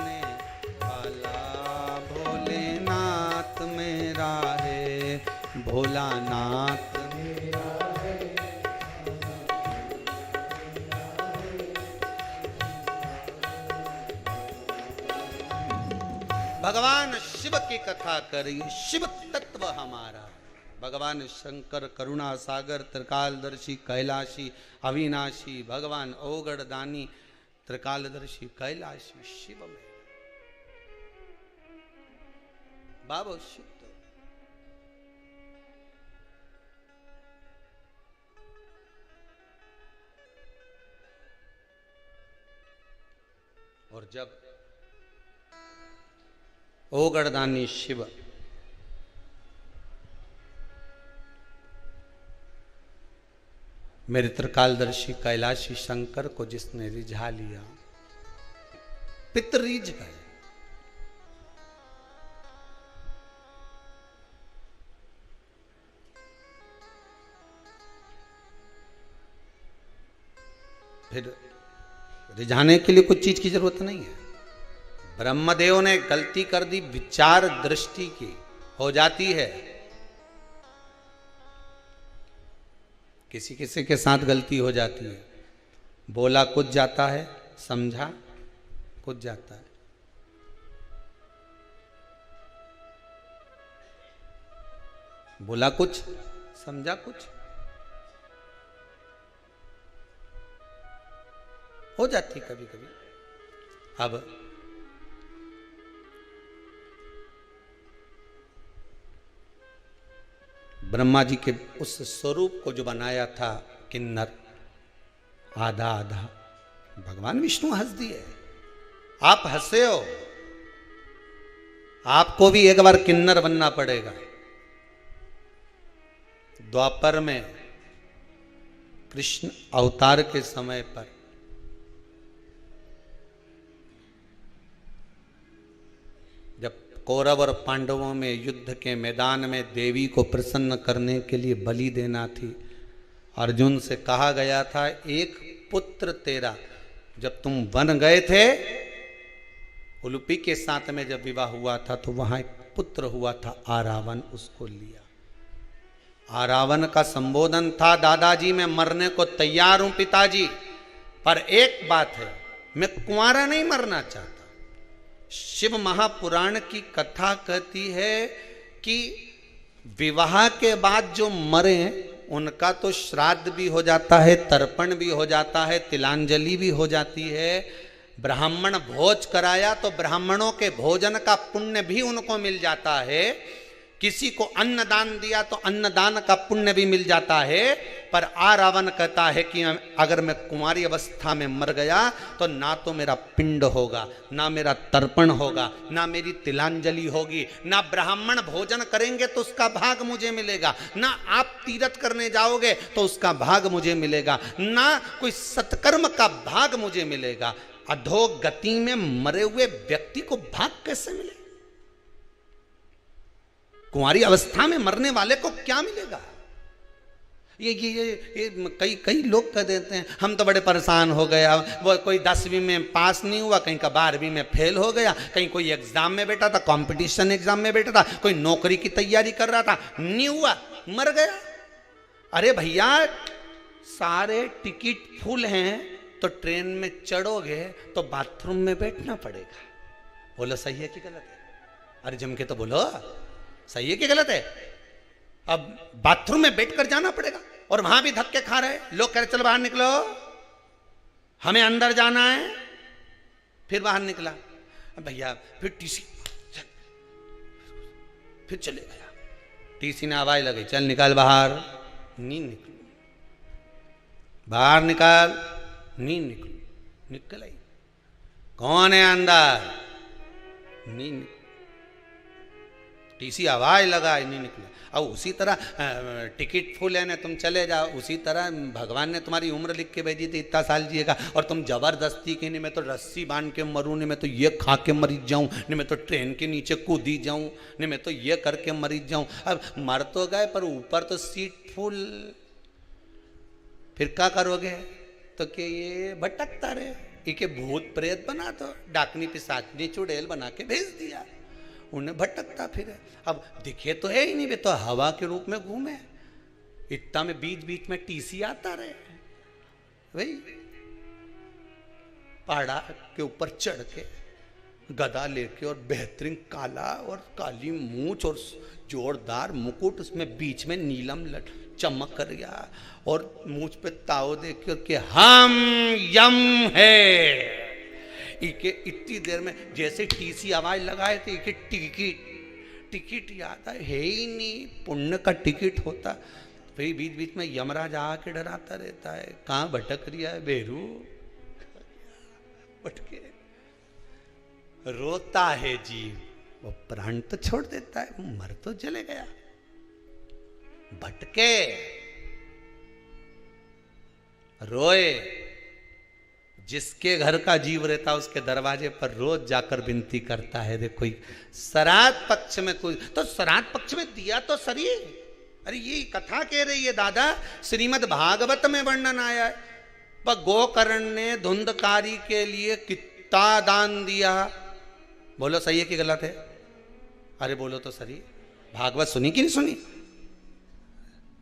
भोलेनाथ मेरा है, भोलानाथ मेरा है। भगवान शिव की कथा करिए, शिव तत्व हमारा। भगवान शंकर करुणा सागर, त्रिकालदर्शी, कैलाशी, अविनाशी, भगवान ओगड़ दानी, त्रिकालदर्शी, कैलाशी, शिव में बाबा शुद्ध। और जब ओगड़दानी शिव मेरे त्रिकालदर्शी कैलाशी शंकर को जिसने रिझा लिया, पितर रिझ गए। फिर रिझाने के लिए कुछ चीज की जरूरत नहीं है। ब्रह्मदेव ने गलती कर दी, विचार दृष्टि की हो जाती है। किसी किसी के साथ गलती हो जाती है, बोला कुछ जाता है, समझा कुछ जाता है। बोला कुछ, समझा कुछ, हो जाती कभी कभी। अब ब्रह्मा जी के उस स्वरूप को जो बनाया था किन्नर, आधा आधा, भगवान विष्णु हंस दिए। आप हंसे हो, आपको भी एक बार किन्नर बनना पड़ेगा। द्वापर में कृष्ण अवतार के समय पर जब कौरव और पांडवों में युद्ध के मैदान में देवी को प्रसन्न करने के लिए बलि देना थी, अर्जुन से कहा गया था एक पुत्र तेरा, जब तुम वन गए थे उलूपी के साथ में जब विवाह हुआ था तो वहां एक पुत्र हुआ था आरावन, उसको लिया। आरावन का संबोधन था दादाजी मैं मरने को तैयार हूं पिताजी, पर एक बात है मैं कुंवारा नहीं मरना चाहता। शिव महापुराण की कथा कहती है कि विवाह के बाद जो मरे उनका तो श्राद्ध भी हो जाता है, तर्पण भी हो जाता है, तिलांजलि भी हो जाती है। ब्राह्मण भोज कराया तो ब्राह्मणों के भोजन का पुण्य भी उनको मिल जाता है। किसी को अन्नदान दिया तो अन्नदान का पुण्य भी मिल जाता है। पर रावण कहता है कि अगर मैं कुंवारी अवस्था में मर गया तो ना तो मेरा पिंड होगा, ना मेरा तर्पण होगा, ना मेरी तिलांजलि होगी, ना ब्राह्मण भोजन करेंगे तो उसका भाग मुझे मिलेगा, ना आप तीर्थ करने जाओगे तो उसका भाग मुझे मिलेगा, ना कोई सत्कर्म का भाग मुझे मिलेगा। अधोगति में मरे हुए व्यक्ति को भाग कैसे मिले? कुंवारी अवस्था में मरने वाले को क्या मिलेगा? ये कई लोग कह देते हैं हम तो बड़े परेशान हो गया, वो कोई 10वीं में पास नहीं हुआ, कहीं का 12वीं में फेल हो गया, कहीं कोई एग्जाम में बैठा था, कंपटीशन एग्जाम में बैठा था, कोई नौकरी की तैयारी कर रहा था, नहीं हुआ, मर गया। अरे भैया सारे टिकट फुल हैं तो ट्रेन में चढ़ोगे तो बाथरूम में बैठना पड़ेगा। बोलो सही है कि गलत है? अरे जम के तो बोलो सही है कि गलत है? अब बाथरूम में बैठकर जाना पड़ेगा और वहां भी धक्के खा रहे लोग, कह रहे चलो बाहर निकलो, हमें अंदर जाना है। फिर बाहर निकला भैया, फिर टीसी, फिर चले गया, टीसी ने आवाज लगी चल निकाल बाहर, नहीं निकल, बाहर निकाल, नहीं निकल, निकल आई, कौन है अंदर, नहीं निकल, टीसी आवाज लगा नहीं निकला। अब उसी तरह टिकट फुल है ना, तुम चले जाओ, उसी तरह भगवान ने तुम्हारी उम्र लिख के भेजी थी इतना साल जिएगा और तुम जबरदस्ती की नहीं मैं तो रस्सी बांध के मरूं, नहीं मैं तो ये खा के मरी जाऊं, नहीं मैं तो ट्रेन के नीचे कूदी जाऊं, नहीं मैं तो ये करके मरी जाऊं। अब मर तो गए पर ऊपर तो सीट फुल, फिर क्या करोगे? तो कि ये भटकता रहे, इके भूत प्रेत बना दो, डाकनी पिशाचनी चुड़ैल बना के भेज दिया, उन्हें भटकता फिरे। अब दिखे तो है ही नहीं, वे तो हवा के रूप में घूमे, इतना में बीच बीच में टीसी आता रहे, वही पहाड़ा के ऊपर चढ़ के गदा लेके और बेहतरीन काला और काली मूंछ और जोरदार मुकुट, उसमें बीच में नीलम चमक गया और मूंछ पे ताव देके और के हम यम है। इके इतनी देर में जैसे टीसी आवाज लगाए थे इके टिकट याद है ही नहीं, पुण्य का टिकट होता। फिर बीच बीच में यमराज आके डराता रहता है, कहाँ भटक रिया है बेरू, भटके रोता है जीव, वो प्राण तो छोड़ देता है, मर तो चले गया, भटके रोए। जिसके घर का जीव रहता है उसके दरवाजे पर रोज जाकर विनती करता है। देखो श्राद्ध पक्ष में कोई तो श्राद्ध पक्ष में दिया तो सरी, अरे ये कथा कह रही है दादा, श्रीमद् भागवत में वर्णन आया है, पर गोकर्ण ने धुंधकारी के लिए कितना दान दिया। बोलो सही है कि गलत है? अरे बोलो तो सही। भागवत सुनी कि नहीं सुनी?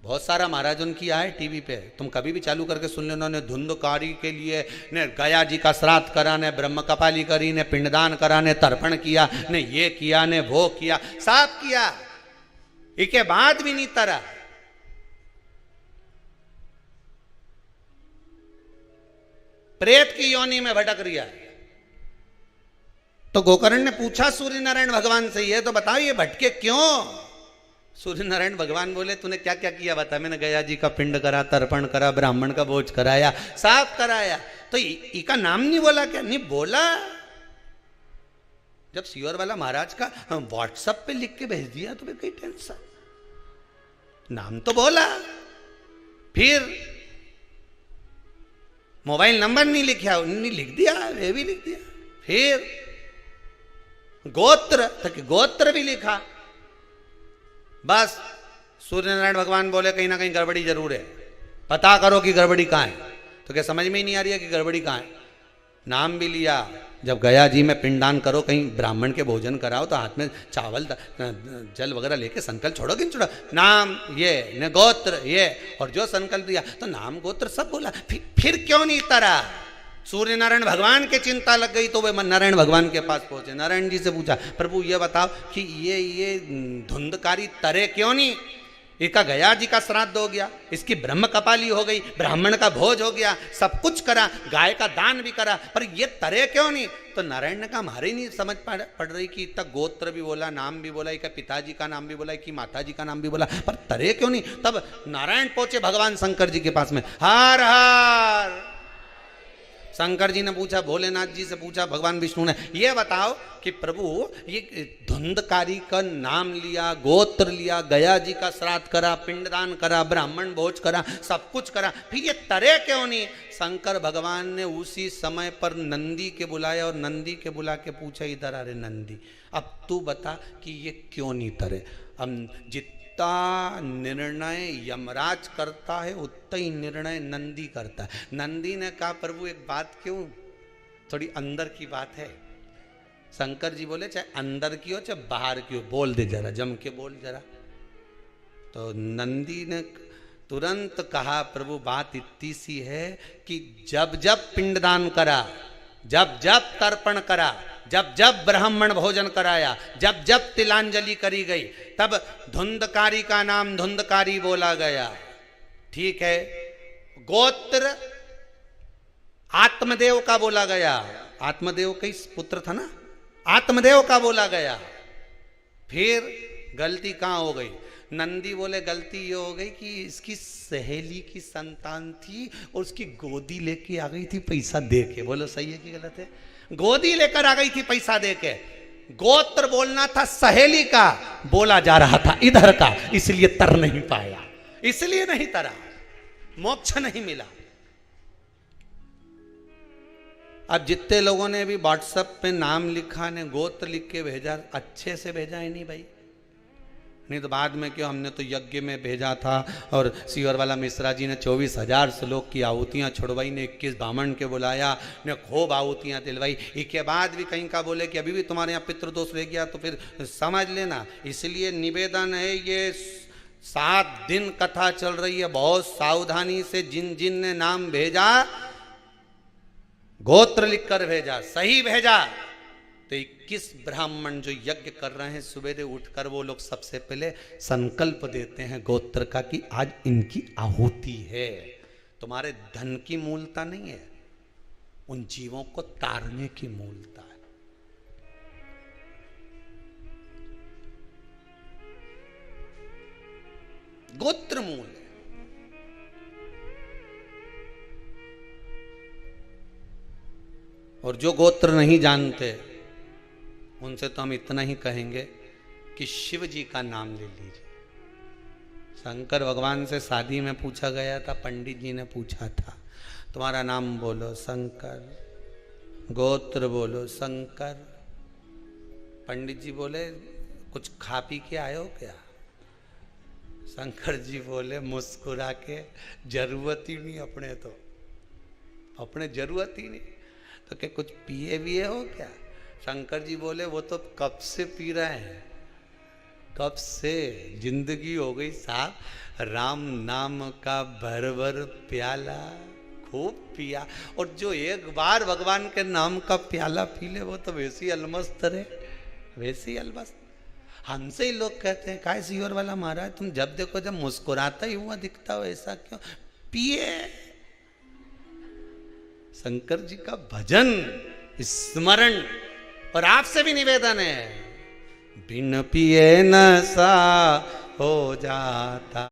बहुत सारा महाराजों की आए टीवी पे, तुम कभी भी चालू करके सुन लेना। ने धुंधकारी के लिए ने गया जी का श्राद्ध करा, ने ब्रह्म कपाली करी, ने पिंडदान करा, ने तर्पण किया, ने ये किया, ने वो किया, सब किया, इसके बाद भी नहीं तरा। प्रेत की योनि में भटक रिया है। तो गोकर्ण ने पूछा सूर्य नारायण भगवान से, ये तो बताओ ये भटके क्यों? सूर्य नारायण भगवान बोले तूने क्या क्या किया बता। मैंने गया जी का पिंड करा, तर्पण करा, ब्राह्मण का भोज कराया, साफ कराया। तो इका नाम नहीं बोला क्या? नहीं बोला। जब सियोर वाला महाराज का व्हाट्सएप पे लिख के भेज दिया तो कोई टेंशन, नाम तो बोला। फिर मोबाइल नंबर नहीं लिखा, उन्होंने लिख दिया, वे भी लिख दिया। फिर गोत्र, तक गोत्र भी लिखा। बस सूर्य नारायण भगवान बोले कहीं ना कहीं गड़बड़ी जरूर है, पता करो कि गड़बड़ी कहाँ है। तो क्या समझ में ही नहीं आ रही है कि गड़बड़ी कहाँ है। नाम भी लिया, जब गया जी में पिंडदान करो, कहीं ब्राह्मण के भोजन कराओ तो हाथ में चावल जल वगैरह लेके संकल्प छोड़ो कि नहीं छोड़ो, नाम ये न गोत्र ये, और जो संकल्प दिया तो नाम गोत्र सब बोला। फिर क्यों नहीं तरा। सूर्य नारायण भगवान के चिंता लग गई तो वे नारायण भगवान के पास पहुंचे, नारायण जी से पूछा प्रभु ये बताओ कि ये धुंधकारी तरे क्यों नहीं। इसका गया जी का श्राद्ध हो गया, इसकी ब्रह्म कपाली हो गई, ब्राह्मण का भोज हो गया, सब कुछ करा, गाय का दान भी करा, पर ये तरे क्यों नहीं। तो नारायण ने कहा हमारे नहीं समझ पड़ रही कि इतना गोत्र भी बोला, नाम भी बोला, एक पिताजी का नाम भी बोला, कि माता जी का नाम भी बोला, पर तरे क्यों नहीं। तब नारायण पहुंचे भगवान शंकर जी के पास में, हार हार। शंकर जी ने पूछा, भोलेनाथ जी से पूछा, भगवान विष्णु ने, ये बताओ कि प्रभु ये धुंधकारी का नाम लिया, गोत्र लिया, गया जी का श्राद्ध करा, पिंडदान करा, ब्राह्मण भोज करा, सब कुछ करा, फिर ये तरे क्यों नहीं। शंकर भगवान ने उसी समय पर नंदी के बुलाया और नंदी के बुला के पूछा, इधर अरे नंदी अब तू बता कि ये क्यों नहीं तरे। अब जितना निर्णय यमराज करता है उतना ही निर्णय नंदी करता है। नंदी ने कहा प्रभु एक बात क्यों, थोड़ी अंदर की बात है। शंकर जी बोले चाहे अंदर की हो चाहे बाहर की हो, बोल दे जरा, जम के बोल जरा। तो नंदी ने तुरंत कहा प्रभु बात इतनी सी है कि जब जब पिंडदान करा, जब जब तर्पण करा, जब जब ब्राह्मण भोजन कराया, जब जब तिलांजलि करी गई, तब धुंधकारी का नाम धुंधकारी बोला गया। ठीक है, गोत्र आत्मदेव का बोला गया, आत्मदेव का पुत्र था ना, आत्मदेव का बोला गया। फिर गलती कहां हो गई। नंदी बोले गलती ये हो गई कि इसकी सहेली की संतान थी और उसकी गोदी लेके आ गई थी पैसा दे के। बोलो सही है कि गलत है। गोदी लेकर आ गई थी पैसा दे के। गोत्र बोलना था सहेली का, बोला जा रहा था इधर का, इसलिए तर नहीं पाया, इसलिए नहीं तरा, मोक्ष नहीं मिला। अब जितने लोगों ने भी व्हाट्सएप पे नाम लिखा ने गोत्र लिख के भेजा, अच्छे से भेजा है नहीं भाई, नहीं तो बाद में क्यों। हमने तो यज्ञ में भेजा था और सीवर वाला मिश्रा जी ने 24,000 श्लोक की आहुतियाँ छुड़वाई, ने 21 ब्राह्मण के बुलाया, ने खूब आहुतियाँ दिलवाई। इसके बाद भी कहीं का बोले कि अभी भी तुम्हारे यहाँ पितृदोष रह गया तो फिर समझ लेना। इसलिए निवेदन है, ये 7 दिन कथा चल रही है, बहुत सावधानी से जिन जिन ने नाम भेजा गोत्र लिखकर भेजा, सही भेजा। तो 21 ब्राह्मण जो यज्ञ कर रहे हैं सवेरे उठकर वो लोग सबसे पहले संकल्प देते हैं गोत्र का कि आज इनकी आहुति है। तुम्हारे धन की मूलता नहीं है, उन जीवों को तारने की मूलता है। गोत्र मूल है। और जो गोत्र नहीं जानते उनसे तो हम इतना ही कहेंगे कि शिव जी का नाम ले लीजिए। शंकर भगवान से शादी में पूछा गया था, पंडित जी ने पूछा था तुम्हारा नाम बोलो शंकर, गोत्र बोलो शंकर। पंडित जी बोले कुछ खा पी के आए हो क्या। शंकर जी बोले मुस्कुरा के जरूरत ही नहीं, अपने जरूरत ही नहीं, तो क्या कुछ पिए विए हो क्या। शंकर जी बोले वो तो कब से पी रहे हैं, कब से जिंदगी हो गई साहब, राम नाम का भर भर प्याला खूब पिया। और जो एक बार भगवान के नाम का प्याला पी ले वो तो वैसी अलमस्त रहे, वैसी अलमस्त। हमसे ही लोग कहते हैं काय सीवर वाला महाराज तुम जब देखो जब मुस्कुराता ही हुआ दिखता हो, ऐसा क्यों। पिए शंकर जी का भजन स्मरण। और आपसे भी निवेदन है, बिन पिए नशा हो जाता।